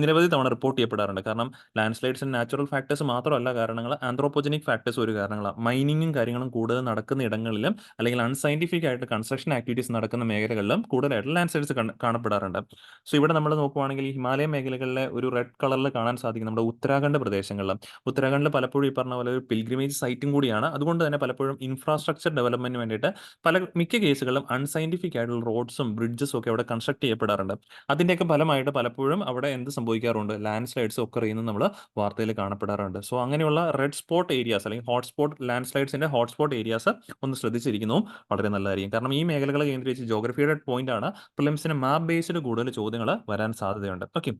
നിരവധി തവണ റിപ്പോർട്ട് ചെയ്യപ്പെടാറുണ്ട്. കാരണം ലാൻഡ് സ്ലൈഡ്സിന് നാച്ചുറൽ ഫാക്ടേഴ്സ് മാത്രമല്ല കാരണങ്ങൾ, ആന്ത്രോപോജനിക് ഫാക്ടേഴ്സ് ഒരു കാരണങ്ങളാണ്. മൈനിങ്ങും കാര്യങ്ങളും കൂടുതൽ നടക്കുന്ന ഇടങ്ങളിലും അല്ലെങ്കിൽ അൺസയന്റിഫിക് ആയിട്ട് കൺസ്ട്രക്ഷൻ ആക്ടിവിറ്റീസ് നടക്കുന്ന മേഖലകളിലും കൂടുതലായിട്ട് ലാൻഡ് സ്ലൈഡ്സ് കാണപ്പെടാറുണ്ട്. സോ ഇവിടെ നമ്മൾ നോക്കുവാണെങ്കിൽ ഈ ഹിമാലയ മേഖലകളിലെ ഒരു റെഡ് കളറിൽ കാണാൻ സാധിക്കും നമ്മുടെ ഉത്തരാഖണ്ഡ് പ്രദേശങ്ങളിലും. ഉത്തരാഖണ്ഡിൽ പലപ്പോഴും ഈ പറഞ്ഞ പോലെ ഒരു പിൽഗ്രിമേജ് സൈറ്റും കൂടിയാണ്. അതുകൊണ്ട് തന്നെ പലപ്പോഴും ഇൻഫ്രാസ്ട്രക്ചർ ഡെവലപ്മെന്റിന് വേണ്ടിയിട്ട് മിക്ക കേസുകളിലും അൺസയന്റിഫിക് ആയിട്ടുള്ള റോഡ്സും ബ്രിഡ്ജസും ഒക്കെ അവിടെ കൺസ്ട്രക്ട് ചെയ്യപ്പെടാറുണ്ട്. അതിൻ്റെയൊക്കെ ഫലമായിട്ട് പലപ്പോഴും അവിടെ എന്ത് സംഭവിക്കാറുണ്ട്? ലാൻഡ് സ്ലൈഡ്സ് ഒക്കെ ചെയ്യുന്നത് നമ്മൾ വാർത്തയിൽ കാണപ്പെടാറുണ്ട്. സോ അങ്ങനെയുള്ള റെഡ് സ്പോട്ട് ഏരിയാസ് അല്ലെങ്കിൽ ഹോട്ട്സ്പോട്ട് ലാൻഡ് സ്ലൈഡ്സിന്റെ ഹോട്ട്സ്പോട്ട് ഏരിയാസ് ഒന്ന് ശ്രദ്ധിച്ചിരിക്കുന്നതും വളരെ നല്ലതായിരിക്കും. കാരണം ഈ മേഖലകളെ കേന്ദ്രീകരിച്ച് ജോഗ്രഫിയുടെ പോയിന്റ് ആണ്, പ്രിലിംസിന് മാപ്പ് ബേസ്ഡ് കൂടുതൽ ചോദ്യങ്ങൾ വരാൻ സാധ്യതയുണ്ട്. ഓക്കെ,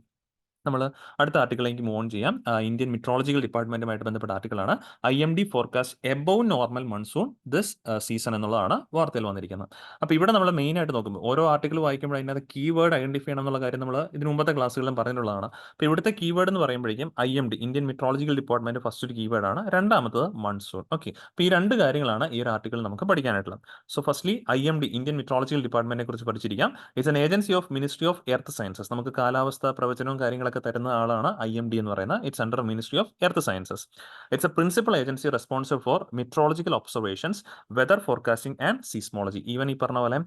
നമ്മൾ അടുത്ത ആർട്ടിക്കിളിലേക്ക് മൂവ് ഓൺ ചെയ്യാം. ഇന്ത്യൻ മെട്രോളജിക്കൽ ഡിപ്പാർട്ട്മെന്റുമായിട്ട് ബന്ധപ്പെട്ട ആർട്ടിക്കിളാണ്. IMD forecast above normal monsoon this season എന്നുള്ളതാണ് വാർത്തയിൽ വന്നിരിക്കുന്നത്. അപ്പോൾ ഇവിടെ നമ്മൾ മെയിൻ ആയിട്ട് നോക്കുമ്പോൾ ഓരോ ആർട്ടിക്കിൾ വായിക്കുമ്പോൾ അതിനകത്ത് കീവേഡ് ഐഡന്റിഫൈ ചെയ്യണം എന്നുള്ള കാര്യം നമ്മൾ ഇതിന് മുമ്പത്തെ ക്ലാസ്സുകളിലും പറഞ്ഞിട്ടുള്ളതാണ്. അപ്പോൾ ഇവിടുത്തെ കീവേഡ് എന്ന് പറയുമ്പോഴേക്കും IMD Indian metrological department first ഒരു കീവേഡാണ്, രണ്ടാമത്തത് മൺസൂൺ. ഓക്കെ, അപ്പോൾ ഈ രണ്ട് കാര്യങ്ങളാണ് ഈ ഒരു ആർട്ടിക്കിൾ നമുക്ക് പഠിക്കാനായിട്ടുള്ളത്. So firstly IMD Indian meteorological ഡിപ്പാർട്ട്മെന്റിനെ കുറിച്ച് പഠിച്ചിരിക്കാം. It's an agency of ministry of earth sciences. നമുക്ക് കാലാവസ്ഥ പ്രവചനവും കാര്യങ്ങളൊക്കെ തരുന്ന ആളാണ് IMD എന്ന് പറയുന്നത്. It's under ministry of earth sciences. It's a principal agency responsible for meteorological observations, weather forecasting and seismology. Even ഈ പറഞ്ഞ പോലെ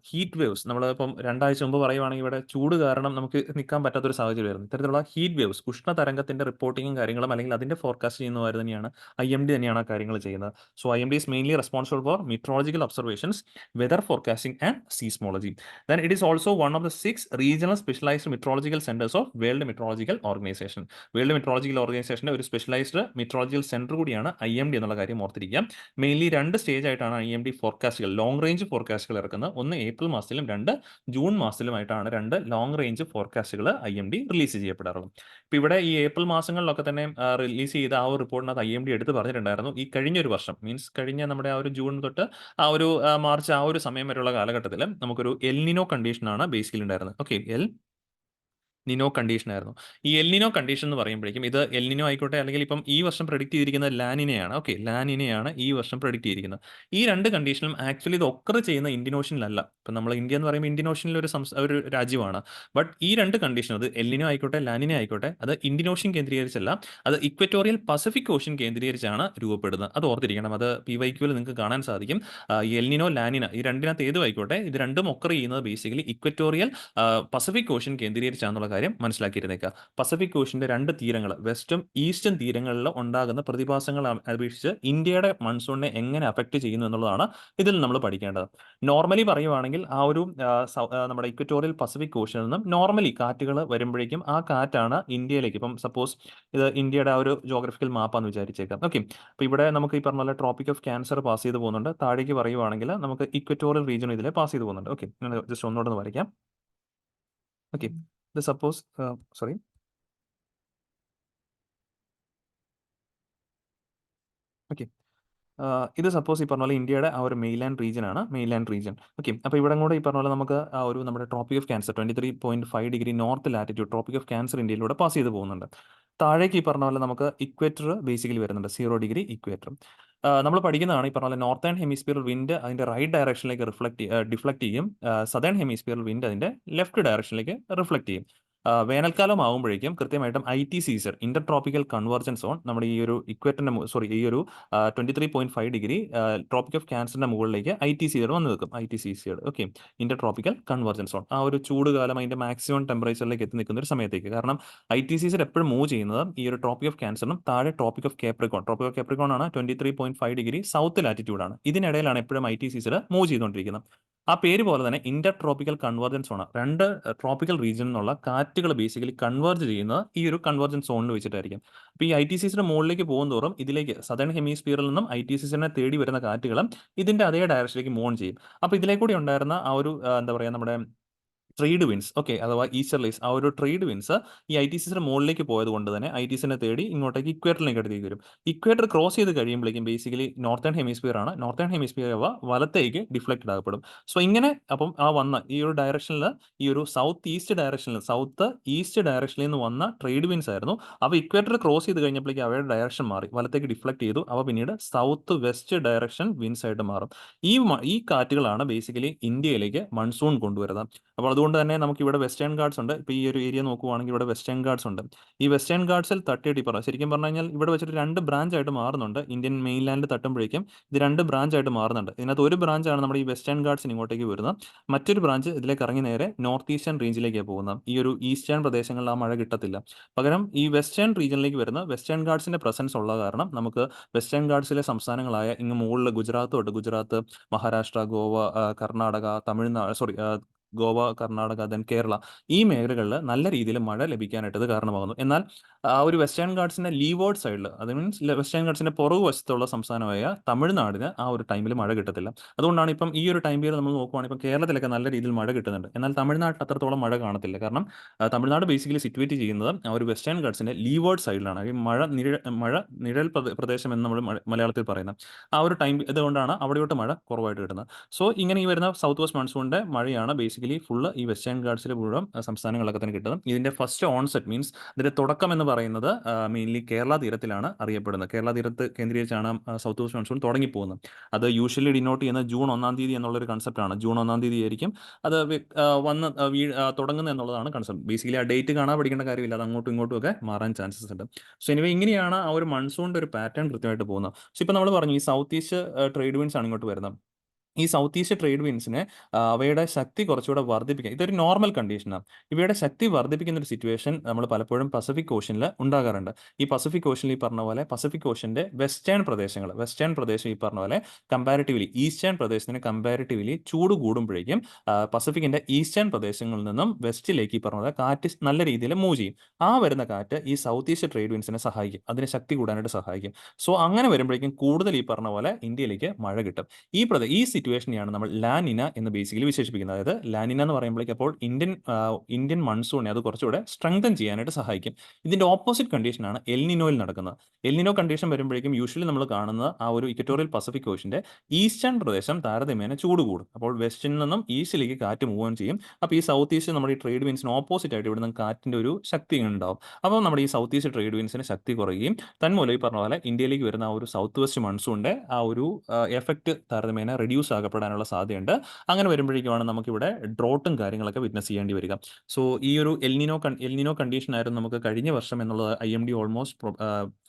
ഹീറ്റ് വേവ്സ്, നമ്മൾ ഇപ്പം 2 ആഴ്ച മുമ്പ് പറയുവാണെങ്കിൽ ഇവിടെ ചൂട് കാരണം നമുക്ക് നിൽക്കാൻ പറ്റാത്തൊരു സാഹചര്യമായിരുന്നു. ഇത്തരത്തിലുള്ള ഹീറ്റ് വേവ്സ്, ഉഷ്ണതരംഗത്തിന്റെ റിപ്പോർട്ടിങ്ങും കാര്യങ്ങളും അല്ലെങ്കിൽ അതിന്റെ ഫോർകാസ്റ്റ് ചെയ്യുന്നവർ തന്നെയാണ് IMD തന്നെയാണ് ആ കാര്യങ്ങൾ ചെയ്യുന്നത്. So IMD is mainly responsible for meteorological observations, weather forecasting and seismology. Then it is also one of the 6 regional specialized meteorological centers of World Meteorological Organization. World meteorological ഓർഗനൈസേഷന്റെ ഒരു specialised meteorological centre കൂടിയാണ് IMD എന്നുള്ള കാര്യം ഓർത്തിരിക്കുക. Mainly 2 stage ആയിട്ടാണ് IMD ഫോർകാസ്റ്റുകൾ, long range ഫോർകാസ്റ്റുകൾ ഇറക്കുന്നത്. ഒന്ന് ഏപ്രിൽ മാസത്തിലും 2 ജൂൺ മാസത്തിലുമായിട്ടാണ് 2 ലോങ് റേഞ്ച് ഫോർകാസ്റ്റുകൾ IMD റിലീസ് ചെയ്യപ്പെടാറുള്ളത്. ഇപ്പോൾ ഇവിടെ ഈ ഏപ്രിൽ മാസങ്ങളിലൊക്കെ തന്നെ റിലീസ് ചെയ്ത ആ ഒരു റിപ്പോർട്ടിനകത്ത് IMD എടുത്ത് പറഞ്ഞിട്ടുണ്ടായിരുന്നു, ഈ കഴിഞ്ഞ ഒരു വർഷം മീൻസ് കഴിഞ്ഞ നമ്മുടെ ആ ഒരു ജൂൺ തൊട്ട് ആ ഒരു മാർച്ച് ആ ഒരു സമയം വരെയുള്ള കാലഘട്ടത്തിൽ നമുക്കൊരു എൽനിനോ കണ്ടീഷനാണ് ബേസിക്കലി ഉണ്ടായിരുന്നത്. ഓക്കെ, നിനോ കണ്ടീഷൻ ആയിരുന്നു. ഈ എൽനിനോ കണ്ടീഷൻ എന്ന് പറയുമ്പോഴേക്കും ഇത് എൽനിനോ ആയിക്കോട്ടെ അല്ലെങ്കിൽ ഇപ്പം ഈ വർഷം പ്രഡിക്റ്റ് ചെയ്തിരിക്കുന്നത് ലാനിനെയാണ്. ഓക്കെ, ലാനിനെയാണ് ഈ വർഷം പ്രഡിക്റ്റ് ചെയ്തിരിക്കുന്നത്. ഈ 2 കണ്ടീഷനും ആക്ച്വലി ഇത് ഒക്കർ ചെയ്യുന്ന ഇന്ത്യൻ ഓഷ്യനിലല്ല. ഇപ്പം നമ്മൾ ഇന്ത്യ എന്ന് പറയുമ്പോൾ ഇന്ത്യൻ ഓഷ്യനിൽ ഒരു രാജ്യമാണ്. ബട്ട് ഈ 2 കണ്ടീഷൻ, അത് എൽനിനോ ആയിക്കോട്ടെ ലാനിനെ ആയിക്കോട്ടെ, അത് ഇന്ത്യൻ ഓഷ്യൻ കേന്ദ്രീകരിച്ചല്ല, അത് ഇക്വറ്റോറിയൽ പസഫിക് ഓഷ്യൻ കേന്ദ്രീകരിച്ചാണ് രൂപപ്പെടുന്നത്. അത് ഓർത്തിരിക്കണം. അത് PYQൽ നിങ്ങൾക്ക് കാണാൻ സാധിക്കും. ഈ എൽനിനോ ലാനിന ഈ രണ്ടിനകത്ത് ഏതും ആയിക്കോട്ടെ, ഇത് രണ്ടും ഒക്കർ ചെയ്യുന്നത് ബേസിക്കലി ഇക്വറ്റോറിയൽ പസഫിക് ഓഷ്യൻ കേന്ദ്രീകരിച്ചാന്നുള്ള കാര്യം മനസ്സിലാക്കിയിരുന്നേക്കുക. പസഫിക് ഓഷ്യന്റെ 2 തീരങ്ങൾ, വെസ്റ്റും ഈസ്റ്റേൺ തീരങ്ങളിൽ ഉണ്ടാകുന്ന പ്രതിഭാസങ്ങൾ അപേക്ഷിച്ച് ഇന്ത്യയുടെ മൺസൂണിനെ എങ്ങനെ അഫക്റ്റ് ചെയ്യുന്നു എന്നുള്ളതാണ് ഇതിൽ നമ്മൾ പഠിക്കേണ്ടത്. നോർമലി പറയുവാണെങ്കിൽ ആ ഒരു നമ്മുടെ ഇക്വറ്റോറിയൽ പസഫിക് ഓഷ്യനിൽ നിന്നും നോർമലി കാറ്റുകൾ വരുമ്പോഴേക്കും ആ കാറ്റാണ് ഇന്ത്യയിലേക്ക്, ഇപ്പം സപ്പോസ് ഇത് ഇന്ത്യയുടെ ആ ഒരു ജോഗ്രഫിക്കൽ മാപ്പാന്ന് വിചാരിച്ചേക്കാം. ഓക്കെ, അപ്പോൾ ഇവിടെ നമുക്ക് ഈ പറഞ്ഞ പോലെ ട്രോപ്പിക് ഓഫ് ക്യാൻസർ പാസ് ചെയ്ത് പോകുന്നുണ്ട്. താഴേക്ക് പറയുവാണെങ്കിൽ നമുക്ക് ഇക്വറ്റോറിയൽ റീജിയൻ ഇതിലെ പാസ് ചെയ്ത് പോകുന്നുണ്ട്. ഓക്കെ, ജസ്റ്റ് ഒന്നുകൂടെ ഒന്ന് വരയ്ക്കാം. ഓക്കെ, സപ്പോസ് സോറി ഓക്കെ, ഇത് സപ്പോസ് ഈ പറഞ്ഞ പോലെ ഇന്ത്യയുടെ ആ ഒരു മെയിൻലാൻഡ് റീജിയൻ ആണ്, മെയിൻലാൻഡ് റീജിയൻ. ഓക്കെ, അപ്പോൾ ഇവിടെ കൂടെ ഈ പറഞ്ഞ പോലെ നമുക്ക് ആ ഒരു നമ്മുടെ tropic of cancer 23.5 degree north latitude tropic of cancer ഇന്ത്യയിലൂടെ പാസ് ചെയ്ത് പോകുന്നുണ്ട്. താഴേക്ക് ഈ പറഞ്ഞ പോലെ നമുക്ക് ഇക്വേറ്റർ ബേസിക്കലി വരുന്നുണ്ട്, 0 ഡിഗ്രി ഇക്വേറ്റർ. നമ്മൾ പഠിക്കുന്നതാണ് ഈ പറഞ്ഞ പോലെ നോർത്തേൺ ഹെമിസ്ഫിയറൽ വിൻഡ് അതിന്റെ റൈറ്റ് ഡയറക്ഷനിലേക്ക് ഡിഫ്ലക്ട് ചെയ്യും, സദേൺ ഹെമിസ്ഫിയറൽ വിൻഡ് അതിന്റെ ലെഫ്റ്റ് ഡയറക്ഷനിലേക്ക് റിഫ്ലക്ട് ചെയ്യും. വേനൽക്കാലം ആകുമ്പോഴേക്കും കൃത്യമായിട്ടും ITCZ Inter tropical convergence zone നമ്മുടെ ഈ ഒരു ഇക്വേറ്ററിന്റെ സോറി ഈ ഒരു 23.5 ഡിഗ്രി ട്രോപ്പിക് ഓഫ് ക്യാൻസറിന്റെ മുകളിലേക്ക് ITCZ വന്ന് നിൽക്കും. ITCZ okay, Inter tropical convergence zone ആ ഒരു ചൂട് കാലം അതിന്റെ മാക്സിമം ടെമ്പറേച്ചറിലേക്ക് എത്തി നിൽക്കുന്ന ഒരു സമയത്തേക്ക്. കാരണം ITCZ എപ്പോഴും മൂവ് ചെയ്യുന്നത് ഈ ഒരു ട്രോപ്പിക് ഓഫ് ക്യാൻസറിനും താഴെ ട്രോപ്പിക് ഓഫ് കേപ്രിക്കോൺ. ട്രോപ്പിക് ഓഫ് കേപ്രിക്കോൺ ആണ് 23.5 ഡിഗ്രി സൗത്ത് ലാറ്റിറ്റ്യൂഡ് ആണ്. ഇതിനിടയിലാണ് എപ്പോഴും ITCZ മൂവ് ചെയ്തുകൊണ്ടിരിക്കുന്നത്. ആ പേര് പോലെ തന്നെ ഇന്റർ ട്രോപ്പിക്കൽ കൺവർജൻസ് സോൺ, രണ്ട് ട്രോപ്പിക്കൽ റീജിയനിൽ നിന്നുള്ള കാറ്റുകൾ ബേസിക്കലി കൺവേർജ് ചെയ്യുന്നത് ഈ ഒരു കൺവർജൻസ് സോണിൽ വെച്ചിട്ടായിരിക്കും. അപ്പോൾ ഈ ITCZ മുകളിലേക്ക് പോകുന്നതോറും ഇതിലേക്ക് സദേൺ ഹെമിസ്ഫിയറിൽ നിന്നും ITCZ തേടി വരുന്ന കാറ്റുകളും ഇതിന്റെ അതേ ഡയറക്ഷനിലേക്ക് മൂവ് ചെയ്യും. അപ്പോൾ ഇതിലേക്കൂടി ഉണ്ടായിരുന്ന ആ ഒരു എന്താ പറയുക, നമ്മുടെ ട്രേഡ് വിൻസ് ഓക്കെ, അഥവാ ഈസ്റ്റർലീസ്, ആ ഒരു ട്രേഡ് വിൻസ് ഈ ITCZ മുകളിലേക്ക് പോയത് കൊണ്ട് തന്നെ ITCZ തേടി ഇങ്ങോട്ടേക്ക് ഇക്വേറ്ററിലേക്ക് അടുത്തേക്ക് വരും. ഇക്വേറ്റർ ക്രോസ് ചെയ്ത് കഴിയുമ്പോഴേക്കും ബേസിക്കലി നോർത്തേൺ ഹെമിസ്ഫിയർ ആണ്. നോർത്തേൺ ഹെമിസ്ഫിയർ വലത്തേക്ക് ഡിഫ്ലക്റ്റഡ് ആകപ്പെടും. സോ ഇങ്ങനെ അപ്പം ആ വന്ന ഈ ഒരു ഡയറക്ഷനിൽ, ഈ ഒരു സൗത്ത് ഈസ്റ്റ് ഡയറക്ഷനിൽ നിന്ന് വന്ന ട്രേഡ് വിൻസ് ആയിരുന്നു. അവ ഇക്വേറ്റർ ക്രോസ് ചെയ്ത് കഴിഞ്ഞപ്പോഴേക്കും അവയുടെ ഡയറക്ഷൻ മാറി, വലത്തേക്ക് ഡിഫ്ലക്ട് ചെയ്തു. അവ പിന്നീട് സൗത്ത് വെസ്റ്റ് ഡയറക്ഷൻ വിൻസ് ആയിട്ട് മാറും. ഈ കാറ്റുകളാണ് ബേസിക്കലി ഇന്ത്യയിലേക്ക് മൺസൂൺ കൊണ്ടുവരുന്നത്. അപ്പോൾ അതുകൊണ്ട് തന്നെ നമുക്ക് ഇവിടെ വെസ്റ്റേൺ ഗാർഡ്സ് ഉണ്ട്. ഇപ്പോൾ ഈ ഒരു ഏരിയ നോക്കുവാണെങ്കിൽ ഇവിടെ വെസ്റ്റേൺ ഗാർഡ്സ് ഉണ്ട്. ഈ വെസ്റ്റേൺ ഗാർഡ്സിൽ തട്ടിയിട്ട് ഇപ്പോൾ ശരിക്കും പറഞ്ഞു കഴിഞ്ഞാൽ ഇവിടെ വെച്ചിട്ട് 2 ബ്രാഞ്ച് ആയിട്ട് മാറുന്നുണ്ട്. ഇന്ത്യൻ മെയിൻലാൻഡ് തട്ടുമ്പോഴേക്കും ഇത് 2 ബ്രാഞ്ച് ആയിട്ട് മാറുന്നുണ്ട്. ഇതിനകത്ത് ഒരു ബ്രാഞ്ചാണ് നമ്മുടെ ഈ വെസ്റ്റേൺ ഗാർഡ്സിന് ഇങ്ങോട്ടേക്ക് വരുന്നത്. മറ്റൊരു ബ്രാഞ്ച് ഇതിലേക്ക് ഇറങ്ങി നേരെ നോർത്ത് ഈസ്റ്റേൺ റീജിയനിലേക്കാണ് പോകുന്നത്. ഈ ഒരു ഈസ്റ്റേൺ പ്രദേശങ്ങളിൽ ആ മഴ കിട്ടത്തില്ല. പകരം ഈ വെസ്റ്റേൺ റീജിയനിലേക്ക് വരുന്ന വെസ്റ്റേൺ ഗാർഡ്സിന്റെ പ്രസൻസ് ഉള്ള കാരണം നമുക്ക് വെസ്റ്റേൺ ഗാർഡ്സിലെ സംസ്ഥാനങ്ങളായ ഇങ്ങ് മുകളിൽ ഗുജറാത്ത്, മഹാരാഷ്ട്ര, ഗോവ, കർണാടക, ഗോവ, കർണാടക, ദെൻ കേരള, ഈ മേഖലകളിൽ നല്ല രീതിയിൽ മഴ ലഭിക്കാനായിട്ട് ഇത് കാരണമാകുന്നു. എന്നാൽ ആ ഒരു വെസ്റ്റേൺ ഗാർഡ്സിന്റെ ലീവേർഡ് സൈഡിൽ, അത് മീൻസ് വെസ്റ്റേൺ ഗാർഡ്സിന്റെ പുറകു വശത്തുള്ള സംസ്ഥാനമായ തമിഴ്നാടിന് ആ ഒരു ടൈമിൽ മഴ കിട്ടത്തില്ല. അതുകൊണ്ടാണ് ഇപ്പം ഈ ഒരു ടൈം പീരിയഡ് നമ്മൾ നോക്കുവാണെങ്കിൽ ഇപ്പം കേരളത്തിലൊക്കെ നല്ല രീതിയിൽ മഴ കിട്ടുന്നുണ്ട്. എന്നാൽ തമിഴ്നാട്ടിൽ അത്രത്തോളം മഴ കാണത്തില്ല. കാരണം തമിഴ്നാട് ബേസിക്കലി സിറ്റുവേറ്റ് ചെയ്യുന്നത് ആ ഒരു വെസ്റ്റേൺ ഗാർഡ്സിന്റെ ലീവേർഡ് സൈഡിലാണ്. ഈ മഴ നിഴൽ പ്രദേശം എന്ന് നമ്മൾ മലയാളത്തിൽ പറയുന്നത്. ആ ഒരു ടൈം ഇതുകൊണ്ടാണ് അവിടെയോട്ട് മഴ കുറവായിട്ട് കിട്ടുന്നത്. സോ ഇങ്ങനെ ഈ വരുന്ന സൗത്ത് വെസ്റ്റ് മൺസൂണിന്റെ മഴയാണ് ബേസിക്കലി ഫുള്ള് ഈ വെസ്റ്റേൺ ഗാർഡ്സിലെ മുഴുവൻ സംസ്ഥാനങ്ങളൊക്കെ തന്നെ കിട്ടുന്നത്. ഇതിന്റെ ഫസ്റ്റ് ഓൺസെറ്റ് മീൻസ് ഇതിന്റെ തുടക്കം എന്ന് പറയുന്നത് മെയിൻലി കേരള തീരത്തിലാണ് അറിയപ്പെടുന്നത്. കേരള തീരത്ത് കേന്ദ്രീകരിച്ചാണ് സൗത്ത് വെസ്റ്റ് മൺസൂൺ തുടങ്ങിപ്പോകുന്നത്. അത് യൂഷ്വലി ഡിനോട്ട് ചെയ്യുന്ന ജൂൺ 1-ാം തീയതി എന്നുള്ളൊരു കൺസെപ്റ്റാണ്. ജൂൺ 1-ാം തീയതി ആയിരിക്കും അത് വന്ന് തുടങ്ങുന്നത് എന്നുള്ളതാണ് കൺസെപ്റ്റ്. ബേസിക്കലി ആ ഡേറ്റ് കാണാൻ പഠിക്കേണ്ട കാര്യമില്ല, അത് അങ്ങോട്ടും ഇങ്ങോട്ടും ഒക്കെ മാറാൻ ചാൻസസ് ഉണ്ട്. സോ എനിവേ ഇങ്ങനെയാണ് ആ ഒരു മൺസൂണിന്റെ ഒരു പാറ്റേൺ കൃത്യമായിട്ട് പോകുന്നത്. സോ ഇപ്പം നമ്മൾ പറഞ്ഞു ഈ സൗത്ത് ഈസ്റ്റ് ട്രേഡ് വിൻസ് ആണ് ഇങ്ങോട്ട് വരുന്നത്. ഈ സൗത്ത് ഈസ്റ്റ് ട്രേഡ് വിൻസിനെ അവയുടെ ശക്തി കുറച്ചുകൂടെ വർദ്ധിപ്പിക്കുക, ഇതൊരു നോർമൽ കണ്ടീഷനാണ്. ഇവയുടെ ശക്തി വർദ്ധിപ്പിക്കുന്ന ഒരു സിറ്റുവേഷൻ നമ്മൾ പലപ്പോഴും പസഫിക് ഓഷ്യനിൽ ഉണ്ടാകാറുണ്ട്. ഈ പസഫിക് ഓഷ്യനിൽ ഈ പറഞ്ഞ പോലെ പസഫിക് ഓഷ്യന്റെ വെസ്റ്റേൺ പ്രദേശം ഈ പറഞ്ഞ പോലെ കമ്പാരിറ്റീവ്ലി ഈസ്റ്റേൺ പ്രദേശത്തിന് കമ്പാരിറ്റീവ്ലി ചൂട് കൂടുമ്പോഴേക്കും പസഫിക്കിന്റെ ഈസ്റ്റേൺ പ്രദേശങ്ങളിൽ നിന്നും വെസ്റ്റിലേക്ക് ഈ പറഞ്ഞ പോലെ കാറ്റ് നല്ല രീതിയിൽ മൂവ് ചെയ്യും. ആ വരുന്ന കാറ്റ് ഈ സൗത്ത് ഈസ്റ്റ് ട്രേഡ് വിൻസിനെ സഹായിക്കും, അതിന് ശക്തി കൂടാനായിട്ട് സഹായിക്കും. സോ അങ്ങനെ വരുമ്പോഴേക്കും കൂടുതൽ ഈ പറഞ്ഞ പോലെ ഇന്ത്യയിലേക്ക് മഴ കിട്ടും. ഈ സിറ്റുവേഷനെയാണ് നമ്മൾ ലാനിന എന്ന് ബേസിക്കലി വിശേഷിപ്പിക്കുന്നത്. അതായത് ലാനിന എന്ന് പറയുമ്പോഴേക്കും അപ്പോൾ ഇന്ത്യൻ മൺസൂണിനെ അത് കുറച്ചുകൂടെ സ്ട്രെങ്തൻ ചെയ്യാനായിട്ട് സഹായിക്കും. ഇതിന്റെ ഓപ്പോസിറ്റ് കണ്ടീഷനാണ് എൽനിനോയിൽ നടക്കുന്നത്. എൽനിനോ കണ്ടീഷൻ വരുമ്പോഴേക്കും യൂഷ്വലി നമ്മൾ കാണുന്നത് ആ ഒരു ഇക്വറ്റോറിയൽ പസഫിക് ഓഷ്യന്റെ ഈസ്റ്റേൺ പ്രദേശം താരതമ്യേന ചൂട് കൂടും. അപ്പോൾ വെസ്റ്റിൽ നിന്നും ഈസ്റ്റിലേക്ക് കാറ്റ് മൂവ് ഓൺ ചെയ്യും. അപ്പോൾ ഈ സൗത്ത് ഈസ്റ്റ് നമ്മുടെ ഈ ട്രേഡ് വിൻസിന് ഓപ്പോസിറ്റ് ആയിട്ട് ഇവിടെ നിന്ന് കാറ്റിന്റെ ഒരു ശക്തി ഉണ്ടാവും. അപ്പോൾ നമ്മുടെ ഈ സൗത്ത് ഈസ്റ്റ് ട്രേഡ് വിൻസിന് ശക്തി കുറയുകയും തന്മൂലം ഈ പറഞ്ഞ പോലെ ഇന്ത്യയിലേക്ക് വരുന്ന ആ ഒരു സൗത്ത് വെസ്റ്റ് മൺസൂണിന്റെ ആ ഒരു എഫക്റ്റ് താരതമ്യേന റെഡ്യൂസ് ആകപ്പെടാനുള്ള സാധ്യതയുണ്ട്. അങ്ങനെ വരുമ്പോഴേക്കുമാണ് നമുക്കിവിടെ ഡ്രോട്ടും കാര്യങ്ങളൊക്കെ വിറ്റ്നസ് ചെയ്യേണ്ടി വരിക. സോ ഈ ഒരു എൽനിനോ കണ്ടീഷൻ ആയിരുന്നു നമുക്ക് കഴിഞ്ഞ വർഷം എന്നുള്ളത് IMD ഓൾമോസ്റ്റ്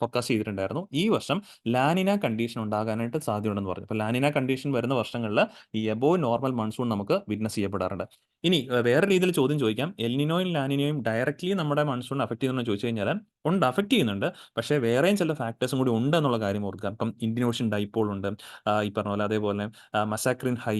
ഫോക്കസ് ചെയ്തിട്ടുണ്ടായിരുന്നു. ഈ വർഷം ലാനിന കണ്ടീഷൻ ഉണ്ടാകാനായിട്ട് സാധ്യതയുണ്ടെന്ന് പറഞ്ഞു. അപ്പോൾ ലാനിന കണ്ടീഷൻ വരുന്ന വർഷങ്ങളിൽ ഈ എബോവ് നോർമൽ മൺസൂൺ നമുക്ക് വിറ്റ്നസ് ചെയ്യപ്പെടാറുണ്ട്. ഇനി വേറെ രീതിയിൽ ചോദ്യം ചോദിക്കാം, എൽനിനോയും ലാനിനോയും ഡയറക്റ്റ്ലി നമ്മുടെ മൺസൂൺ അഫക്ട് ചെയ്യുന്നതെന്ന് ചോദിച്ചു കഴിഞ്ഞാൽ അഫക്ട് ചെയ്യുന്നുണ്ട്. പക്ഷേ വേറെയും ചില ഫാക്ടേഴ്സും കൂടി ഉണ്ട് എന്നുള്ള കാര്യം ഓർക്കുക. ഇപ്പം ഇന്ത്യൻ ഓഷ്യൻ ഡൈപോൾ ഉണ്ട്, ഈ പറഞ്ഞ പോലെ അതേപോലെ മസാക്രിൻ ഹൈ,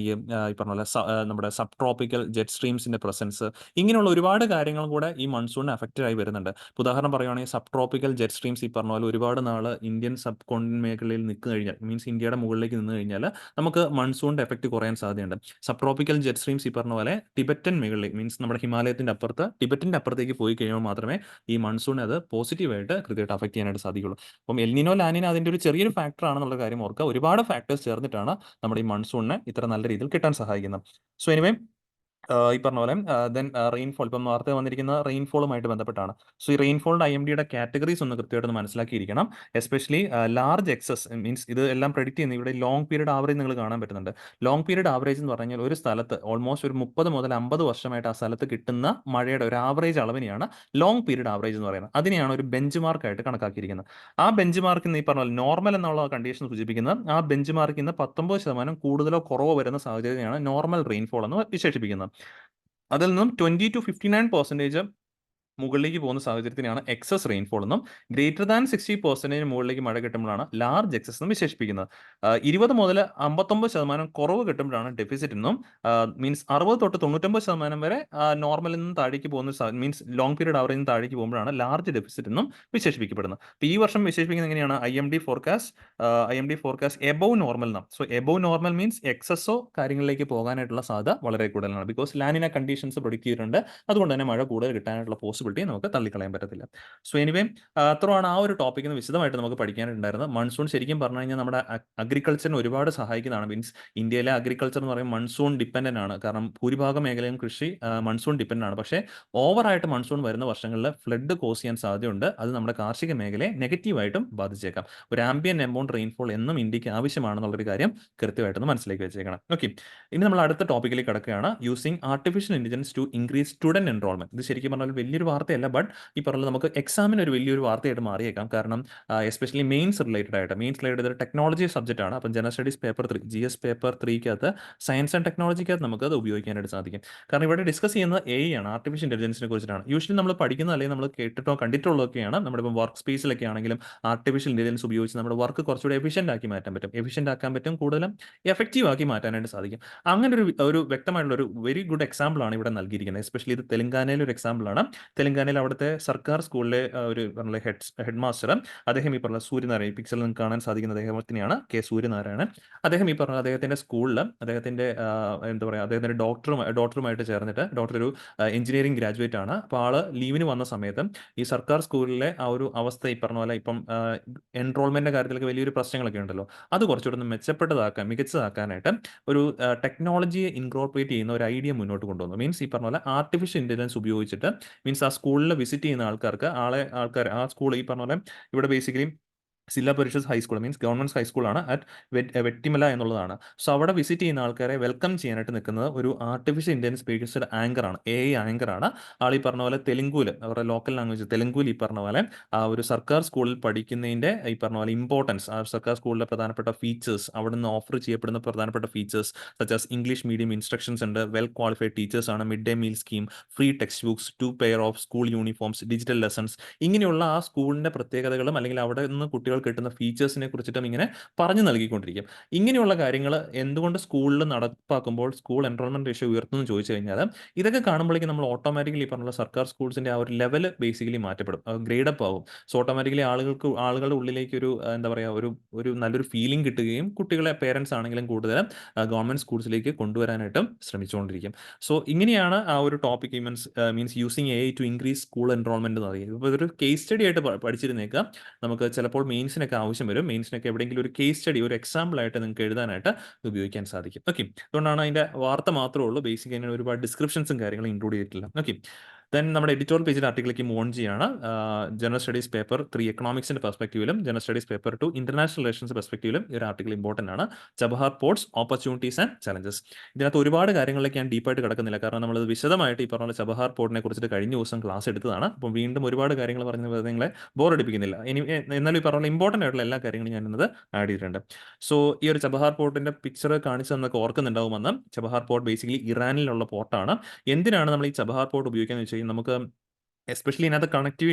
ഈ പറഞ്ഞ പോലെ നമ്മുടെ സബ് ട്രോപ്പിക്കൽ ജെറ്റ് സ്ട്രീംസിന്റെ പ്രസൻസ്, ഇങ്ങനെയുള്ള ഒരുപാട് കാര്യങ്ങളും കൂടെ ഈ മൺസൂണിന് അഫക്റ്റഡ് ആയി വരുന്നുണ്ട്. ഉദാഹരണം പറയുകയാണെങ്കിൽ സബ് ട്രോപ്പിക്കൽ ജെറ്റ് സ്ട്രീംസ് ഈ പറഞ്ഞ പോലെ ഒരുപാട് നാൾ ഇന്ത്യൻ സബ് കോണ്ടിനെന്റ് മേഖലയിൽ നിൽക്കുക കഴിഞ്ഞാൽ, മീൻസ് ഇന്ത്യയുടെ മുകളിലേക്ക് നിന്ന് കഴിഞ്ഞാൽ നമുക്ക് മൺസൂണിന്റെ എഫക്റ്റ് കുറയാൻ സാധ്യതയുണ്ട്. സബ് ട്രോപ്പിക്കൽ ജെറ്റ് സ്ട്രീംസ് ഈ പറഞ്ഞ പോലെ ടിബറ്റൻ മേഖലയിൽ, മീൻസ് നമ്മുടെ ഹിമാലയത്തിന്റെ അപ്പുറത്ത് ടിബറ്റിന്റെ അപ്പുറത്തേക്ക് പോയി കഴിയുമ്പോൾ മാത്രമേ ഈ മൺസൂണിനെ അത് പോസിറ്റീവായിട്ട് കൃത്യമായിട്ട് അഫക്ട് ചെയ്യാനായിട്ട് സാധിക്കുള്ളൂ. അപ്പം എൽനിനോ ലാനിന അതിന്റെ ഒരു ചെറിയൊരു ഫാക്ടർ ആണെന്നുള്ള കാര്യം ഓർക്കുക. ഒരുപാട് ഫാക്ടേഴ്സ് ചേർന്നിട്ടാണ് നമ്മുടെ ഈ മൺസൂണിനെ ഇത്ര നല്ല രീതിയിൽ കിട്ടാൻ സഹായിക്കുന്നത്. സോ എനിവേ ഈ പറഞ്ഞ പോലെ ദെൻ റെയിൻഫോൾ ഇപ്പം വാർത്ത വന്നിരിക്കുന്ന റെയിൻഫോളുമായിട്ട് ബന്ധപ്പെട്ടാണ്. സോ ഈ റെയിൻഫോളിന്റെ IMDയുടെ കാറ്റഗറീസ് ഒന്ന് കൃത്യമായിട്ട് മനസ്സിലാക്കിയിരിക്കണം. എസ്പെഷ്യലി ലാർജ് എക്സസ് മീൻസ് ഇത് എല്ലാം പ്രെഡിക്റ്റ് ചെയ്യുന്ന ഇവിടെ ലോങ് പീരീഡ് ആവറേജ് നിങ്ങൾ കാണാൻ പറ്റുന്നുണ്ട്. ലോങ് പീരീഡ് ആവറേജ് എന്ന് പറഞ്ഞാൽ ഒരു സ്ഥലത്ത് ഓൾമോസ്റ്റ് ഒരു 30 മുതൽ 50 വർഷമായിട്ട് ആ സ്ഥലത്ത് കിട്ടുന്ന മഴയുടെ ഒരു ആവറേജ് അളവിനെയാണ് ലോങ് പീരീഡ് ആവറേജ് എന്ന് പറയുന്നത്. അതിനെയാണ് ഒരു ബെഞ്ച് മാർക്കായിട്ട് കണക്കാക്കിയിരിക്കുന്നത്. ആ ബെഞ്ച് മാർക്കിൽ ഈ പറഞ്ഞ നോർമൽ എന്നുള്ള കണ്ടീഷൻ സൂചിപ്പിക്കുന്നത് ആ ബെഞ്ച് മാർക്കിൽ നിന്ന് 19% കൂടുതലോ കുറവോ വരുന്ന സാഹചര്യമാണ് നോർമൽ റെയിൻഫോൾ എന്ന് വിശേഷിപ്പിക്കുന്നത്. അതിൽ നിന്നും 20 to 59% മുകളിലേക്ക് പോകുന്ന സാഹചര്യത്തിനാണ് എക്സസ് റെയിൻഫോൾ എന്നും ഗ്രേറ്റർ ദാൻ 60% മുകളിലേക്ക് മഴ കിട്ടുമ്പോഴാണ് ലാർജ് എക്സസ് എന്നും വിശേഷിപ്പിക്കുന്നത്. 20 മുതൽ 59% കുറവ് കിട്ടുമ്പോഴാണ് ഡെഫിസിറ്റ് എന്നും മീൻസ് 60 തൊട്ട് 99% വരെ നോർമലിൽ നിന്നും താഴേക്ക് പോകുന്ന മീൻസ് ലോങ് പീരീഡ് ആവറേജിൽ നിന്ന് താഴേക്ക് പോകുമ്പോഴാണ് ലാർജ് ഡെഫിസിറ്റ് എന്നും വിശേഷിപ്പിക്കപ്പെടുന്നത്. അപ്പോൾ ഈ വർഷം വിശേഷിപ്പിക്കുന്നത് എങ്ങനെയാണ്? IMD ഫോർകാസ്റ്റ് എബവ് നോർമൽ എന്നാണ്. സോ എബവ് നോർമൽ മീൻസ് എക്സസോ കാര്യങ്ങളിലേക്ക് പോകാനായിട്ടുള്ള സാധ്യത വളരെ കൂടുതലാണ്. ബിക്കോസ് ലാനിന കണ്ടീഷൻസ് പ്രൊഡിക്റ്റ് ചെയ്തിട്ടുണ്ട്. അതുകൊണ്ട് തന്നെ മഴ കൂടുതൽ കിട്ടാനായിട്ടുള്ള പോസിബിലിറ്റി നമുക്ക് തള്ളിക്കളയാൻ പറ്റത്തില്ല. സോ എനിവേ അത്രയാണ് ആ ഒരു ടോപ്പിക്കിന് വിശദമായിട്ട് നമുക്ക് പഠിക്കാനുണ്ടായിരുന്നത്. മൺസൂൺ ശരിക്കും പറഞ്ഞു കഴിഞ്ഞാൽ നമ്മുടെ അഗ്രികൾച്ചറിന് ഒരുപാട് സഹായിക്കുന്നതാണ്. മീൻസ് ഇന്ത്യയിലെ അഗ്രികൾച്ചർ എന്ന് പറയുമ്പോൾ മൺസൂൺ ഡിപ്പെൻഡൻ്റ് ആണ്. കാരണം ഭൂരിഭാഗം മേഖലയും കൃഷി മൺസൂൺ ഡിപ്പെൻഡ് ആണ്. പക്ഷേ ഓവറായിട്ട് മൺസൂൺ വരുന്ന വർഷങ്ങളിൽ ഫ്ലഡ് കോസ് ചെയ്യാൻ സാധ്യതയുണ്ട്. അത് നമ്മുടെ കാർഷിക മേഖലയെ നെഗറ്റീവായിട്ടും ബാധിച്ചേക്കാം. ഒരു ആംബിയൻ എമൗണ്ട് റെയിൻഫോൾ എന്നും ഇന്ത്യക്ക് ആവശ്യമാണെന്നുള്ളൊരു കാര്യം കൃത്യമായിട്ടൊന്ന് മനസ്സിലാക്കി വെച്ചേക്കണം. ഓക്കെ, ഇനി നമ്മൾ അടുത്ത ടോപ്പിക്കിലേക്ക് കിടക്കുകയാണ്. Using artificial intelligence to increase student enrolment. ഇത് ശരിക്കും പറഞ്ഞാൽ വലിയൊരു വാർത്തയല്ല, ബട്ട് ഈ പറഞ്ഞ നമുക്ക് എക്സാമിന് ഒരു വലിയൊരു വാർത്തയായിട്ട് മാറിയേക്കാം. കാരണം എസ്പെഷ്യലി മെയിൻസ് റിലേറ്റഡ് ഒരു ടെക്നോളജി സബ്ജക്റ്റ് ആണ്. അപ്പം general studies paper 3 GS paper 3 science and ടെക്നോളജിക്കകത്ത് നമുക്ക് അത് ഉപയോഗിക്കാനായിട്ട് സാധിക്കും. കാരണം ഇവിടെ ഡിസ്കസ് ചെയ്യുന്നത് AI ആണ്, ആർട്ടിഫിഷ്യൽ ഇന്റലിജൻസിനെ കുറിച്ചിട്ടാണ്. യൂഷ്വലി നമ്മൾ പഠിക്കുന്ന അല്ലെങ്കിൽ നമ്മൾ കേട്ടിട്ടോ കണ്ടിട്ടുള്ളതൊക്കെയാണ്. നമ്മുടെ ഇപ്പം വർക്ക് സ്പേസിലൊക്കെ ആണെങ്കിലും ആർട്ടിഫിഷ്യൽ ഇന്റലിജൻസ് ഉപയോഗിച്ച് നമ്മുടെ വർക്ക് കുറച്ചുകൂടി എഫിഷ്യൻ്റ് ആക്കി മാറ്റാൻ പറ്റും, കൂടുതലും എഫക്റ്റീവ് ആക്കി മാറ്റാനായിട്ട് സാധിക്കും. അങ്ങനെ ഒരു വ്യക്തമായിട്ടുള്ള ഒരു വെരി ഗുഡ് എക്സാമ്പിൾ ആണ് ഇവിടെ നൽകിയിരിക്കുന്നത്. എസ്പെഷ്യലി ഇത് തെലങ്കാനയിലെ ഒരു എക്സാമ്പിൾ ആണ്. തെലങ്കാനയിൽ അവിടുത്തെ സർക്കാർ സ്കൂളിലെ ഒരു ഹെഡ് മാസ്റ്റർ, അദ്ദേഹം ഈ പറഞ്ഞ സൂര്യനാരായൺ, പിക്ചറിൽ നിങ്ങൾക്ക് കാണാൻ സാധിക്കുന്ന അദ്ദേഹത്തിനെയാണ് K. സൂര്യനാരായണൻ. അദ്ദേഹം ഈ പറഞ്ഞ അദ്ദേഹത്തിന്റെ സ്കൂളിൽ അദ്ദേഹത്തിന്റെ എന്താ പറയുക, അദ്ദേഹത്തിന്റെ ഡോക്ടറുമായിട്ട് ചേർന്നിട്ട്, ഡോക്ടർ ഒരു എഞ്ചിനീയറിംഗ് ഗ്രാജുവേറ്റ് ആണ്. അപ്പോൾ ആള് ലീവിന് വന്ന സമയത്ത് ഈ സർക്കാർ സ്കൂളിലെ ആ ഒരു അവസ്ഥ ഈ പറഞ്ഞ പോലെ ഇപ്പം എൻറോൾമെന്റിന്റെ കാര്യത്തിലൊക്കെ വലിയൊരു പ്രശ്നങ്ങളൊക്കെ ഉണ്ടല്ലോ, അത് കുറച്ചുകൂടെ മികച്ചതാക്കാനായിട്ട് ഒരു ടെക്നോളജിയെ ഇൻകോർപ്പറേറ്റ് ചെയ്യുന്ന ഒരു ഐഡിയ മുന്നോട്ട് കൊണ്ടുവന്നു. മീൻസ് ഈ പറഞ്ഞ പോലെ ആർട്ടിഫിഷ്യൽ ഇന്റലിജൻസ് ഉപയോഗിച്ചിട്ട് മീൻസ് ആ സ്കൂളിൽ വിസിറ്റ് ചെയ്യുന്ന ആൾക്കാർക്ക് ആ സ്കൂൾ ഈ പറഞ്ഞ പോലെ ഇവിടെ basically Zilla Parishad high school means government ഹൈസ്കൂളാണ് അറ്റ് വെട്ടിമല എന്നുള്ളതാണ്. സോ അവിടെ വിസിറ്റ് ചെയ്യുന്ന ആൾക്കാരെ വെൽക്കം ചെയ്യാനായിട്ട് നിൽക്കുന്നത് ഒരു ആർട്ടിഫിഷ്യൽ ഇന്റലിജൻസ് ബേസ്ഡ് ആങ്കറാണ്, AI ആങ്കറാണ്. ആൾ ഈ പറഞ്ഞ പോലെ തെലുങ്കുവിൽ, അവരുടെ ലോക്കൽ ലാംഗ്വേജ് തെലുങ്കുവിൽ ഈ പറഞ്ഞ പോലെ ആ ഒരു സർക്കാർ സ്കൂളിൽ പഠിക്കുന്നതിൻ്റെ ഈ പറഞ്ഞ പോലെ ഇമ്പോർട്ടൻസ്, ആ സർക്കാർ സ്കൂളിലെ പ്രധാനപ്പെട്ട ഫീച്ചേഴ്സ്, അവിടെ നിന്ന് ഓഫർ ചെയ്യപ്പെടുന്ന പ്രധാനപ്പെട്ട features such as English medium instructions ഉണ്ട്, വെൽ ക്വാളിഫൈഡ് ടീച്ചേഴ്സ് ആണ്, mid day meal scheme, free text books, 2 pair of school uniforms, digital lessons, ഇങ്ങനെയുള്ള ആ സ്കൂളിന്റെ പ്രത്യേകതകളും അല്ലെങ്കിൽ അവിടെ നിന്ന് കുട്ടികൾ കിട്ടുന്ന ഫീച്ചേഴ്സിനെ കുറിച്ചിട്ടും ഇങ്ങനെ പറഞ്ഞു നൽകിക്കൊണ്ടിരിക്കും. ഇങ്ങനെയുള്ള കാര്യങ്ങൾ എന്തുകൊണ്ട് സ്കൂളിൽ നടപ്പാക്കുമ്പോൾ സ്കൂൾ എൻറോൾമെന്റ് റേഷ്യോ ഉയർത്തുമെന്ന് ചോദിച്ചു കഴിഞ്ഞാൽ ഇതൊക്കെ കാണുമ്പോഴേക്കും നമ്മൾ ഓട്ടോമാറ്റിക്കലി പറഞ്ഞുള്ള സർക്കാർ സ്കൂൾസിന്റെ ആ ഒരു ലെവൽ ബേസിക്കലി മാറ്റപ്പെടും, ഗ്രേഡ് അപ്പ് ആവും. സോ ഓട്ടോമാറ്റിക്കലി ആളുകളുടെ ഉള്ളിലേക്ക് ഒരു എന്താ പറയുക ഒരു നല്ലൊരു ഫീലിംഗ് കിട്ടുകയും കുട്ടികളെ പേരൻസ് ആണെങ്കിലും കൂടുതൽ ഗവൺമെന്റ് സ്കൂൾസിലേക്ക് കൊണ്ടുവരാനായിട്ടും ശ്രമിച്ചുകൊണ്ടിരിക്കും. സോ ഇങ്ങനെയാണ് ആ ഒരു topic means using AI to increase school enrolment എന്ന് പറയുന്നത്. ഇപ്പോൾ ഇതൊരു കേസ് സ്റ്റഡി ആയിട്ട് പഠിച്ചിരുന്നേക്കാം. നമുക്ക് ചിലപ്പോൾ മെയിൻസിനൊക്കെ ആവശ്യം വരും. മെയിൻസിനൊക്കെ എവിടെയെങ്കിലും ഒരു കേസ് സ്റ്റഡി, ഒരു എക്സാമ്പിൾ ആയിട്ട് നിങ്ങൾക്ക് എഴുതാനായിട്ട് ഉപയോഗിക്കാൻ സാധിക്കും. ഓക്കെ, അതുകൊണ്ടാണ് അതിന്റെ വാർത്ത മാത്രമേ ഉള്ളൂ. ബേസിക് അതിന് ഒരുപാട് ഡിസ്ക്രിപ്ഷൻസും കാര്യങ്ങളും ഇൻക്ലൂഡ് ചെയ്തിട്ടില്ല. ഓക്കെ, ദെൻ നമ്മുടെ എഡിറ്റോറിയൽ പേജിൽ ആർട്ടിക്കിലേക്ക് മൂവ് ഓൺ ചെയ്യാണ്. ജനറൽ സ്റ്റഡീസ് പേപ്പർ 3 എക്കണോമിക്സിന്റെ പെർസ്പെക്റ്റീവിലും general studies paper 2 international relations പെർസ്പെക്റ്റീവിലും ഈ ഒരു ആർട്ടിക്കിൾ ഇമ്പോർട്ടന്റ് ആണ്. Chabahar ports, opportunities and challenges. ഇതിനകത്ത് ഒരുപാട് കാര്യങ്ങളിലേക്ക് ഞാൻ ഡീപ്പായിട്ട് കിടക്കുന്നില്ല, കാരണം നമ്മൾ വിശദമായിട്ട് ഈ പറഞ്ഞ ചബഹാർ പോർട്ടിനെ കുറിച്ചിട്ട് കഴിഞ്ഞ ദിവസം ക്ലാസ് എടുത്തതാണ്. അപ്പം വീണ്ടും ഒരുപാട് കാര്യങ്ങൾ പറഞ്ഞ് നിങ്ങളെ ബോറടിപ്പിക്കുന്നില്ല. എന്നാലും ഈ പറഞ്ഞ ഇമ്പോർട്ടൻ്റ് ആയിട്ടുള്ള എല്ലാ കാര്യങ്ങളും ഞാൻ ഇന്നത് ആഡ് ചെയ്തിട്ടുണ്ട്. സോ ഈ ഒരു ചബഹാർ പോർട്ടിന്റെ പിക്ചർ കാണിച്ചു തന്നൊക്കെ ഓർക്കുന്നുണ്ടാവുമെന്ന്. ചബഹാർ പോർട്ട് ബേസിക്കലി ഇറാനിലുള്ള പോർട്ടാണ്. എന്തിനാണ് നമ്മൾ ഈ ചബഹാർ പോർട്ട് ഉപയോഗിക്കുന്നത് വെച്ച് കഴിഞ്ഞാൽ നമുക്ക് എസ്പെഷ്യലി ഇതിനകത്ത്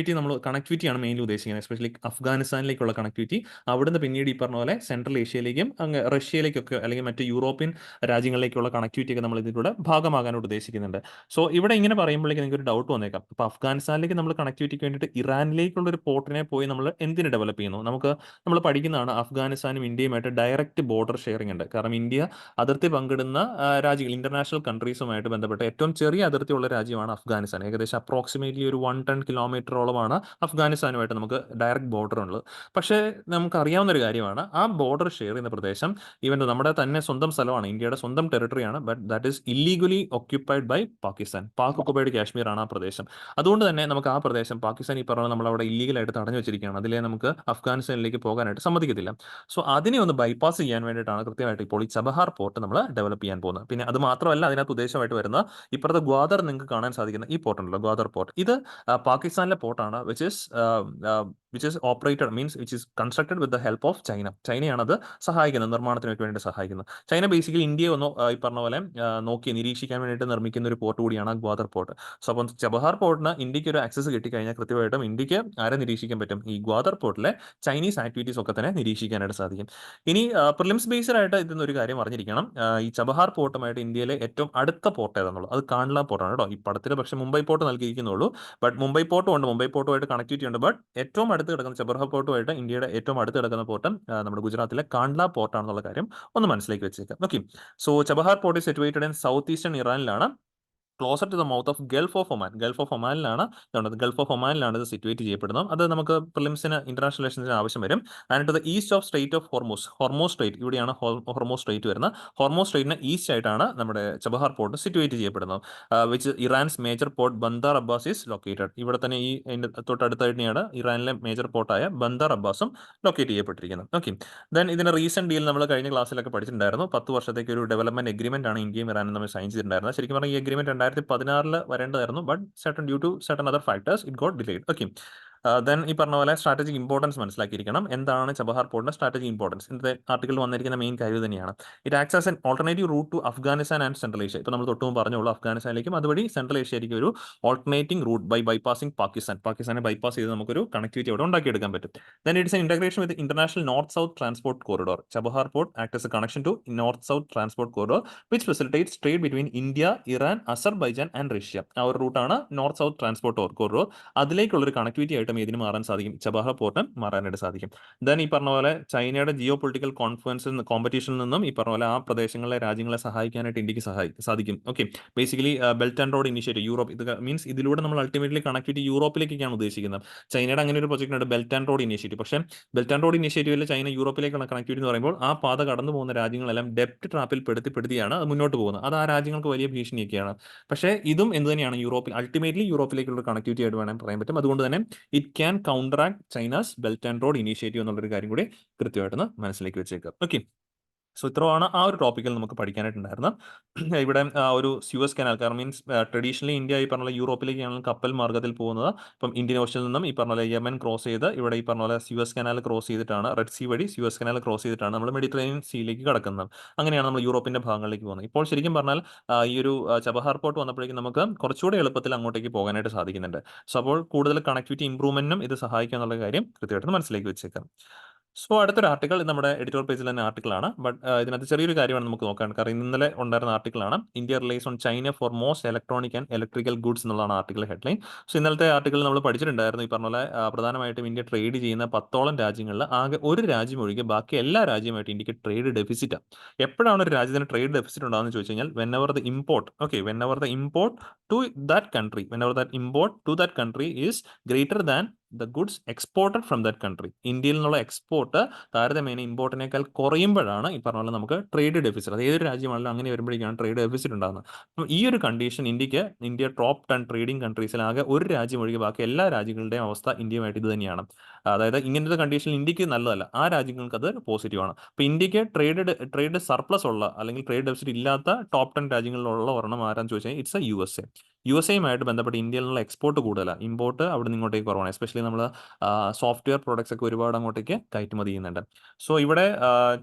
കണക്ടിവിറ്റിയാണ് മെയിൻലി ഉദ്ദേശിക്കുന്നത്. എസ്പെഷ്യലി അഫ്ഗാനിസ്ഥാനിലേക്കുള്ള കണക്ടിവിറ്റി, അവിടുന്ന് പിന്നീട് ഈ പറഞ്ഞ പോലെ സെൻട്രൽ ഏഷ്യയിലേക്കും അങ്ങ് റഷ്യയിലേക്കൊക്കെ അല്ലെങ്കിൽ മറ്റ് യൂറോപ്യൻ രാജ്യങ്ങളിലേക്കുള്ള കണക്ടിവിറ്റി ഒക്കെ നമ്മൾ ഇതിലൂടെ ഭാഗമാകാനായിട്ട് ഉദ്ദേശിക്കുന്നുണ്ട്. സോ ഇവിടെ ഇങ്ങനെ പറയുമ്പോഴേക്കും നിങ്ങൾക്ക് ഒരു ഡൗട്ട് വന്നേക്കാം, അപ്പോൾ അഫ്ഗാനിസ്ഥാനിലേക്ക് നമ്മൾ കണക്ടിവിറ്റിക്ക് വേണ്ടിയിട്ട് ഇറാനിലേക്കുള്ള ഒരു പോർട്ടിനെ പോയി നമ്മൾ എന്തിന് ഡെവലപ്പ് ചെയ്യുന്നു? നമ്മൾ പഠിക്കുന്നതാണ് അഫ്ഗാനിസ്ഥാനും ഇന്ത്യയുമായിട്ട് ഡയറക്റ്റ് ബോർഡർ ഷെയറിംഗ് ഉണ്ട്. കാരണം ഇന്ത്യ അതിർത്തി പങ്കിടുന്ന രാജ്യങ്ങൾ, ഇന്റർനാഷണൽ കൺട്രീസുമായിട്ട് ബന്ധപ്പെട്ട് ഏറ്റവും ചെറിയ അതിർത്തിയുള്ള രാജ്യമാണ് അഫ്ഗാനിസ്ഥാൻ. ഏകദേശം അപ്രോക്സിമേറ്റ്ലി ഒരു 110 കിലോമീറ്ററോളമാണ് അഫ്ഗാനിസ്ഥാനുമായിട്ട് നമുക്ക് ഡയറക്റ്റ് ബോർഡർ ഉള്ളത്. പക്ഷേ നമുക്കറിയാവുന്ന ഒരു കാര്യമാണ്, ആ ബോർഡർ ഷെയർ ചെയ്യുന്ന പ്രദേശം ഈവൻ നമ്മുടെ തന്നെ സ്വന്തം സ്ഥലമാണ്, ഇന്ത്യയുടെ സ്വന്തം ടെറിട്ടറിയാണ്, but that is illegally occupied by Pakistan. Pak occupied കാശ്മീരാണ് ആ പ്രദേശം. അതുകൊണ്ട് തന്നെ നമുക്ക് ആ പ്രദേശം പാകിസ്ഥാൻ ഈ പറഞ്ഞ നമ്മൾ അവിടെ ഇല്ലീഗലായിട്ട് തടഞ്ഞു വെച്ചിരിക്കുകയാണ്. അതിലെ നമുക്ക് അഫ്ഗാനിസ്ഥാനിലേക്ക് പോകാനായിട്ട് സമ്മതിക്കത്തില്ല. സോ അതിനെ ഒന്ന് ബൈപ്പാസ് ചെയ്യാൻ വേണ്ടിയിട്ടാണ് കൃത്യമായിട്ട് ഇപ്പോൾ ഈ ചബഹാർ പോർട്ട് നമ്മൾ ഡെവലപ്പ് ചെയ്യാൻ പോകുന്നത്. പിന്നെ അത് മാത്രമല്ല, അതിനകത്ത് ഉദ്ദേശമായിട്ട് വരുന്ന ഇപ്പുറത്തെ ഗ്വാദർ നിങ്ങൾക്ക് കാണാൻ സാധിക്കുന്ന ഈ പോർട്ട് ഉണ്ടല്ലോ, ഗ്വാദർ പോർട്ട്, ഇത് പാകിസ്ഥാനിലെ പോർട്ടാണ്, which is operated means which is constructed with the help of China. ചൈനയാണ് അത് സഹായിക്കുന്നത്, നിർമ്മാണത്തിന് വേണ്ടി സഹായിക്കുന്നത്. ചൈന ബേസിക്കലി ഇന്ത്യയെ ഒന്ന് ഈ പറഞ്ഞ പോലെ നോക്കി നിരീക്ഷിക്കാൻ വേണ്ടിയിട്ട് നിർമ്മിക്കുന്ന ഒരു പോർട്ട് കൂടിയാണ് ഗ്വാദർ പോർട്ട്. സോ അപ്പം ചബഹാർ പോർട്ടിന് ഇന്ത്യക്ക് ഒരു ആക്സസ് കിട്ടിക്കഴിഞ്ഞാൽ കൃത്യമായിട്ടും ഇന്ത്യക്ക് ആരെ നിരീക്ഷിക്കാൻ പറ്റും? ഈ ഗ്വാദർ പോർട്ടിലെ ചൈനീസ് ആക്ടിവിറ്റീസ് ഒക്കെ തന്നെ നിരീക്ഷിക്കാനായിട്ട് സാധിക്കും. ഇനി പ്രിലിംസ് ബേസ്ഡ് ആയിട്ട് ഇതിന് ഒരു കാര്യം അറിഞ്ഞിരിക്കണം. ഈ ചബഹാർ പോർട്ടുമായിട്ട് ഇന്ത്യയിലെ ഏറ്റവും അടുത്ത പോർട്ട് ഏതാണെന്നുള്ളത് അത് കാണ്ട്ല പോർട്ടാണ് കേട്ടോ. ഈ പടത്തിൽ പക്ഷേ മുംബൈ പോർട്ട് നൽകിയിരിക്കുന്നുള്ളൂ. ബട്ട് മുംബൈ പോർട്ടും ഉണ്ട്, മുംബൈ പോർട്ടുമായിട്ട് കണക്ടിവിറ്റി ഉണ്ട്. ബട്ട് ഏറ്റവും അടുത്ത് കിടക്കുന്ന ചബഹാർ പോർട്ടുമായിട്ട് ഇന്ത്യയുടെ ഏറ്റവും അടുത്ത് കിടക്കുന്ന പോർട്ട് നമ്മുടെ ഗുജറാത്തിലെ കാണ്ട്ല പോർട്ടാണെന്നുള്ള കാര്യം ഒന്ന് മനസ്സിലേക്ക് വെച്ചേക്കാം. Okay, so Chabahar port is situated in south eastern ഇറാനിലാണ്, closer to the mouth of gulf of Oman. Gulf of ഒമാനിലാണ് ഇത് സിറ്റുവേറ്റ് ചെയ്യപ്പെടുന്നത്. അത് നമുക്ക് പ്രിലിംസിന് ഇന്റർനാഷണൽ റിലേഷൻസിന് ആവശ്യം വരും. And to the east of strait of Hormuz strait, ഇവിടെയാണ് ഹോർമോസ് സ്ട്രേറ്റ് വരുന്നത്. ഹോർമോസ് സ്ട്രേറ്റിന് ഈസ്റ്റ് ആയിട്ടാണ് നമ്മുടെ ചബഹാർ പോർട്ട് സിറ്റുവേറ്റ് ചെയ്യപ്പെടുന്നത്. Which Iran's major port Bandar Abbas is located. ഇവിടെ തന്നെ ഈ തൊട്ടടുത്തായിട്ട് തന്നെയാണ് ഇറാനിലെ മേജർ പോർട്ടായ ബന്ദാർ അബ്ബാസും ലൊക്കേറ്റ് ചെയ്യപ്പെട്ടിരിക്കുന്നത്. ഓക്കെ, ദെൻ ഇതിന്റെ റീസെന്റ് ഡീൽ നമ്മൾ കഴിഞ്ഞ ക്ലാസ്സിലൊക്കെ പഠിച്ചിട്ടുണ്ടായിരുന്നു. 10 വർഷത്തേക്ക് ഒരു ഡെവലപ്മെന്റ് എഗ്രിമെന്റ് ആണ് ഇന്ത്യയും ഇറാനും തമ്മിൽ സൈൻ ചെയ്തിട്ടുണ്ടായിരുന്നത്. ശരിക്കും പറഞ്ഞാൽ ഈ എഗ്രിമെന്റ് 2016 വരേണ്ടതായിരുന്നു, but due to certain other factors it got delayed. Okay, then ഈ പറഞ്ഞ പോലെ സ്ട്രാറ്റജിക് ഇമ്പോർട്ടൻസ് മനസ്സിലാക്കിയിരിക്കണം. എന്താണ് ചബഹാർ പോർട്ടിന്റെ സ്ട്രാറ്റജിക് ഇമ്പോർട്ടൻസ്? ഇന്നത്തെ ആർട്ടിക്കിൾ വന്നിരിക്കുന്ന മെയിൻ കാര്യം തന്നെയാണ്. It acts as an alternative route to Afghanistan and Central Asia. ഇപ്പോൾ നമ്മൾ തൊട്ടും പറഞ്ഞോളൂ, അഫ്ഗാനിസ്ഥാനിലേക്കും അതുവഴി സെൻട്രൽ ഏഷ്യയിലേക്കും ഒരു ഓൾട്ടർനേറ്റിംഗ് റൂട്ട് ബൈ ബൈപ്പാസിംഗ് പാകിസ്ഥാനെ ബൈപ്പാസ് ചെയ്ത് നമുക്കൊരു കണക്ടിവിറ്റി അവിടെ ഉണ്ടാക്കിയെടുക്കാൻ പറ്റും. Then it's N integration with international north south transport corridor. Chabahar port act as a connection to north south transport corridor which facilitates trade between India, Iran, Azerbaijan and Russia. ആ ഒരു റൂട്ടാണ് north south transport corridor. അതിലേക്കുള്ളൊരു connectivity ആയിട്ടും ഇതിന് മാറാൻ സാധിക്കും, Chabahar port മാറാനായിട്ട് സാധിക്കും. ദെൻ ഈ പറഞ്ഞ പോലെ ചൈനയുടെ ജിയോ പൊളിറ്റിക്കൽ കോമ്പറ്റീഷനിൽ നിന്നും ഈ പറഞ്ഞ പോലെ ആ പ്രദേശങ്ങളിലെ രാജ്യങ്ങളെ സഹായിക്കാനായിട്ട് ഇന്ത്യക്ക് സാധിക്കും. Okay, basically belt and road initiative Europe, ഇത് മീൻസ് ഇതിലൂടെ നമ്മൾ അൾട്ടിമേറ്റ്ലി കണക്ടിവിറ്റി യൂറോപ്പിലേക്കാണ് ഉദ്ദേശിക്കുന്നത്. ചൈനയുടെ അങ്ങനെ ഒരു പ്രൊജക്ട് ഉണ്ട്, ബെൽറ്റ് ആൻഡ് റോഡ് ഇനിഷ്യേറ്റീവ്. പക്ഷേ ബെൽറ്റ് ആൻഡ് റോഡ് ഇനിഷ്യേറ്റീവിൽ ചൈന യൂറോപ്പിലേക്കുള്ള കണക്ടിവിറ്റി എന്ന് പറയുമ്പോൾ ആ പാത കടന്നു പോകുന്ന രാജ്യങ്ങളെല്ലാം ഡെപ്റ്റ് ട്രാപ്പിൽ പെടുത്തിയാണ് അത് മുന്നോട്ട് പോകുന്നത്. അത് ആ രാജ്യങ്ങൾക്ക് വലിയ ഭീഷണിയൊക്കെയാണ്. പക്ഷേ ഇതും എന്ത് തന്നെയാണ്, അൾട്ടിമേറ്റ്ലി യൂറോപ്പിലേക്കുള്ള കണക്ടിവിറ്റി ആയിട്ട് വേണമെങ്കിൽ പറയാൻ പറ്റും. അതുകൊണ്ട് തന്നെ it can counteract China's belt and road initiative എന്നുള്ളൊരു കാര്യം കൂടി കൃത്യമായിട്ടൊന്ന് മനസ്സിലേക്ക് വെച്ചേക്കാം. ഓക്കെ, സോ ഇത്രയാണ് ആ ഒരു ടോപ്പിക്കിൽ നമുക്ക് പഠിക്കാനായിട്ടുണ്ടായിരുന്നത്. ഇവിടെ ഒരു സ്യൂസ് കനാൽ, കാരണം മീൻസ് ട്രഡീഷണലി ഇന്ത്യ ഈ പറഞ്ഞ യൂറോപ്പിലേക്കാണ് കപ്പൽ മാർഗ്ഗത്തിൽ പോകുന്നത്. ഇപ്പം ഇന്ത്യൻ ഓഷ്യനിൽ നിന്നും ഈ പറഞ്ഞ പോലെ യമൻ ക്രോസ് ചെയ്ത് ഇവിടെ ഈ പറഞ്ഞ പോലെ സ്യൂസ് കനാൽ ക്രോസ് ചെയ്തിട്ടാണ്, റെഡ് സീ വഴി സ്യൂസ് കനാൽ ക്രോസ് ചെയ്തിട്ടാണ് നമ്മൾ മെഡിറ്ററേനിയൻ സീയിലേക്ക് കടക്കുന്നത്. അങ്ങനെയാണ് നമ്മൾ യൂറോപ്പിന്റെ ഭാഗങ്ങളിലേക്ക് പോകുന്നത്. ഇപ്പോൾ ശരിക്കും പറഞ്ഞാൽ ഈ ഒരു ചബഹാർ പോർട്ട് വന്നപ്പോഴേക്കും നമുക്ക് കുറച്ചുകൂടി എളുപ്പത്തിൽ അങ്ങോട്ടേക്ക് പോകാനായിട്ട് സാധിക്കുന്നുണ്ട്. സോ അപ്പോൾ കൂടുതൽ കണക്ടിവിറ്റി ഇംപ്രൂവ്മെന്റിനും ഇത് സഹായിക്കുക എന്നുള്ള കാര്യം കൃത്യമായിട്ട് മനസ്സിലേക്ക് വെച്ചേക്കാം. സോ അടുത്തൊരു ആർട്ടിക്കിൾ നമ്മുടെ എഡിറ്റോറിയൽ പേജിൽ തന്നെ ആർട്ടിക്കിളാണ്. ബട്ട് ഇതിനകത്ത് ചെറിയൊരു കാര്യമാണ് നമുക്ക് നോക്കാൻ. കാരണം ഇന്നലെ ഉണ്ടായിരുന്ന ആർട്ടിക്കിളാണ്, India relies on China for most electronic and electrical goods എന്നുള്ളതാണ് ആർട്ടിക്കിൾ ഹെഡ്ലൈൻ. സോ ഇന്നലത്തെ ആർട്ടിക്കിൾ നമ്മൾ പഠിച്ചിട്ടുണ്ടായിരുന്നു. ഈ പറഞ്ഞ പോലെ പ്രധാനമായിട്ടും ഇന്ത്യ ട്രേഡ് ചെയ്യുന്ന 10ഓളം രാജ്യങ്ങളിൽ ആകെ ഒരു രാജ്യം ഒഴികെ ബാക്കി എല്ലാ രാജ്യമായിട്ട് ഇന്ത്യക്ക് ട്രേഡ് ഡെഫിസിറ്റാണ്. എപ്പോഴാണ് ഒരു രാജ്യത്തിന് ട്രേഡ് ഡെഫിസിറ്റ് ഉണ്ടാകുന്നത് ചോദിച്ചു കഴിഞ്ഞാൽ, whenever the import to that country is greater than the goods exported from that country. ഇന്ത്യയിൽ നിന്നുള്ള എക്സ്പോർട്ട് താരതമ്യേന ഇമ്പോർട്ടിനേക്കാൾ കുറയുമ്പോഴാണ് ഈ പറഞ്ഞ പോലെ നമുക്ക് ട്രേഡ് ഡെഫിസിറ്റ്, അത് ഏതൊരു രാജ്യമാണെങ്കിലും അങ്ങനെ വരുമ്പോഴേക്കാണ് ട്രേഡ് ഡെഫിസിറ്റ് ഉണ്ടാകുന്നത്. അപ്പം ഈ ഒരു കണ്ടീഷൻ ഇന്ത്യ ടോപ്പ് 10 ട്രേഡിംഗ് കൺട്രീസിൽ ആകെ ഒരു രാജ്യം ഒഴികെ ബാക്കി എല്ലാ രാജ്യങ്ങളുടെയും അവസ്ഥ ഇന്ത്യയുമായിട്ട് ഇത് തന്നെയാണ്. അതായത് ഇങ്ങനത്തെ കണ്ടീഷൻ ഇന്ത്യക്ക് നല്ലതല്ല, ആ രാജ്യങ്ങൾക്ക് അത് പോസിറ്റീവാണ്. അപ്പോൾ ഇന്ത്യക്ക് ട്രേഡ് സർപ്ലസ് ഉള്ള അല്ലെങ്കിൽ ട്രേഡ് ഡെഫിസിറ്റ് ഇല്ലാത്ത ടോപ്പ് 10 രാജ്യങ്ങളിലുള്ള ഒരെണ്ണം ആരാന്ന് ചോദിച്ചാൽ ഇറ്റ്സ് എ യുഎസ്എയുമായിട്ട് ബന്ധപ്പെട്ട് ഇന്ത്യയിൽ നിന്നുള്ള എക്സ്പോർട്ട് കൂടുതലാണ്, ഇമ്പോർട്ട് അവിടെ നിന്ന് ഇങ്ങോട്ടേക്ക് കുറവാണ്. എസ്പെഷ്യലി നമ്മൾ സോഫ്റ്റ്വെയർ പ്രോഡക്ട്സ് ഒക്കെ ഒരുപാട് അങ്ങോട്ടേക്ക് കയറ്റുമതി ചെയ്യുന്നുണ്ട്. സോ ഇവിടെ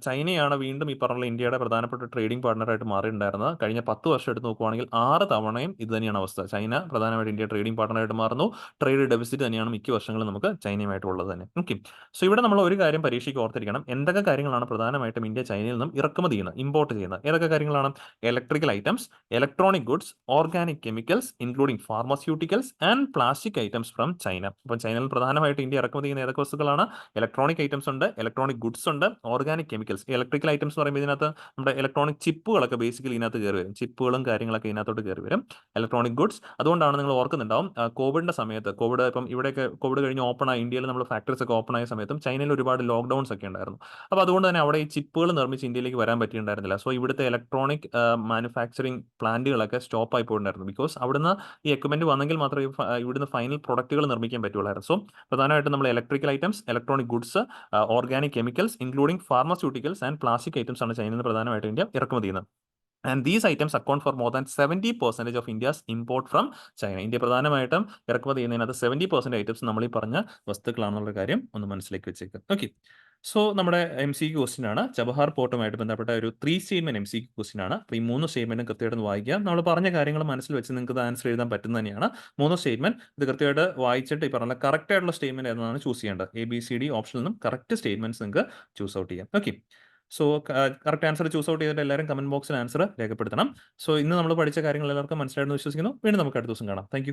ചൈനയാണ് വീണ്ടും ഈ പറഞ്ഞ ഇന്ത്യയുടെ പ്രധാനപ്പെട്ട ട്രേഡിംഗ് പാർട്ണറായിട്ട് മാറിയിട്ടുണ്ടായിരുന്നത്. കഴിഞ്ഞ 10 വർഷം എടുത്ത് നോക്കുവാണെങ്കിൽ 6 തവണയും ഇത് തന്നെയാണ് അവസ്ഥ. ചൈന പ്രധാനമായിട്ട് ഇന്ത്യ ട്രേഡിംഗ് പാർട്ണറായിട്ട് മാറുന്നു. ട്രേഡ് ഡെഫിസിറ്റ് തന്നെയാണ് മിക്ക വർഷങ്ങളും നമുക്ക് ചൈനയുമായിട്ട് ഉള്ളത് തന്നെ. ഓക്കെ, സോ ഇവിടെ നമ്മൾ ഒരു കാര്യം പരീക്ഷയ്ക്ക് ഓർത്തിരിക്കണം, എന്തൊക്കെ കാര്യങ്ങളാണ് പ്രധാനമായിട്ടും ഇന്ത്യ ചൈനയിൽ നിന്നും ഇറക്കുമതി ചെയ്യുന്നത്, ഇമ്പോർട്ട് ചെയ്യുന്നത്. ഏതൊക്കെ കാര്യങ്ങളാണ്? Electrical items, electronic goods, organic chemicals, including pharmaceuticals and plastic items from China. അപ്പോൾ ചൈനയിൽ പ്രധാനമായിട്ട് ഇന്ത്യ ഇറക്കുമതി ചെയ്യുന്ന ഏതൊക്കെ വസ്തുക്കളാണ്? ഇലക്ട്രോണിക് ഐറ്റംസ് ഉണ്ട്, ഇലക്ട്രോണിക് ഗുഡ്സ് ഉണ്ട്, ഓർഗാനിക് കെമിക്കൽസ്. ഇലക്ട്രിക്കൽ ഐറ്റംസ് എന്ന് പറയുമ്പോൾ ഇതിനകത്ത് നമ്മുടെ ഇലക്ട്രോണിക് ചിപ്പുകളൊക്കെ ബേസിക്കലി ഇതിനകത്ത് കയറി വരും. ചിപ്പുകളും കാര്യങ്ങളൊക്കെ ഇതിനകത്തോട്ട് കയറി വരും. Electronic goods. അതുകൊണ്ടാണ് നിങ്ങൾ ഓർക്കുന്നുണ്ടാവും കോവിഡിന്റെ സമയത്ത് ഇപ്പം ഇവിടെയൊക്കെ കോവിഡ് കഴിഞ്ഞ് ഓപ്പൺ ആയി ഇന്ത്യയിൽ നമ്മൾ ഫാക്ടറീസ് ഒക്കെ ഓപ്പൺ ആയ സമയത്തും ചൈനയിൽ ഒരുപാട് ലോക്ക്ഡൌൺസ് ഒക്കെ ഉണ്ടായിരുന്നു. അപ്പോൾ അതുകൊണ്ട് തന്നെ അവിടെ ഈ ചിപ്പുകൾ നിർമ്മിച്ച് ഇന്ത്യയിലേക്ക് വരാൻ പറ്റിയിട്ടുണ്ടായിരുന്നില്ല. സോ ഇവിടുത്തെ ഇലക്ട്രോണിക് മാനുഫാക്ചറിങ് പ്ലാന്റുകളൊക്കെ സ്റ്റോപ്പ് ആയി പോയിട്ടുണ്ടായിരുന്നു. ബിക്കോസ് അവിടുന്ന് ഈ എക്യുപ്മെന്റ് വന്നെങ്കിൽ മാത്രമേ ഇവിടുന്ന് ഫൈനൽ പ്രൊഡക്റ്റുകൾ നിർമ്മിക്കാൻ പറ്റുള്ളായിരുന്നു. സോ പ്രധാനമായിട്ടും നമ്മൾ electrical items, electronic goods, organic chemicals including pharmaceuticals and plastic items ആണ് ചൈനയിൽ നിന്ന് പ്രധാനമായിട്ട് ഇന്ത്യ ഇറക്കുമതി ചെയ്യുന്നത്. And these items account for more than 70% of India's import from China. India പ്രധാനമായിട്ടും ഇറക്കുമതി ചെയ്യുന്നതിനകത്ത് 70% ഐറ്റംസ് നമ്മൾ ഈ പറഞ്ഞ വസ്തുക്കളാണെന്നുള്ള കാര്യം ഒന്ന് മനസ്സിലേക്ക് വെച്ചേക്കുക. ഓക്കെ, സോ നമ്മുടെ MCQ ക്വസ്റ്റ്യൻ ആണ്. ചബഹാർ പോർട്ടുമായിട്ട് ബന്ധപ്പെട്ട ഒരു 3 സ്റ്റേറ്റ്മെന്റ് MCQ ക്വസ്റ്റ്യൻ ആണ്. അപ്പോൾ ഈ 3 സ്റ്റേറ്റ്മെന്റും കൃത്യമായിട്ട് വായിക്കുക. നമ്മൾ പറഞ്ഞ കാര്യങ്ങൾ മനസ്സിൽ വെച്ച് നിങ്ങൾക്ക് ഇത് ആൻസർ എഴുതാൻ പറ്റുന്ന തന്നെയാണ്. 3 സ്റ്റേറ്റ്മെന്റ് ഇത് കൃത്യമായിട്ട് വായിച്ചിട്ട് ഈ പറഞ്ഞ കറക്റ്റ് ആയിട്ടുള്ള സ്റ്റേറ്റ്മെന്റ് ഏതാണ് ചൂസ് ചെയ്യേണ്ടത്. ABCD ഓപ്ഷനിൽ നിന്നും കറക്റ്റ് സ്റ്റേറ്റ്മെന്റ്സ് നിങ്ങൾക്ക് ചൂസ് ഔട്ട് ചെയ്യാം. Okay, so correct answer choose out ചെയ്തിട്ട് എല്ലാവരും കമന്റ് ബോക്സിൽ ആൻസർ രേഖപ്പെടുത്തണം. സോ ഇന്ന് നമ്മൾ പഠിച്ച കാര്യങ്ങൾ എല്ലാവർക്കും മനസ്സിലായെന്ന് വിശ്വസിക്കുന്നു. വീണ്ടും നമുക്ക് അടുത്ത ദിവസം കാണാം. താങ്ക്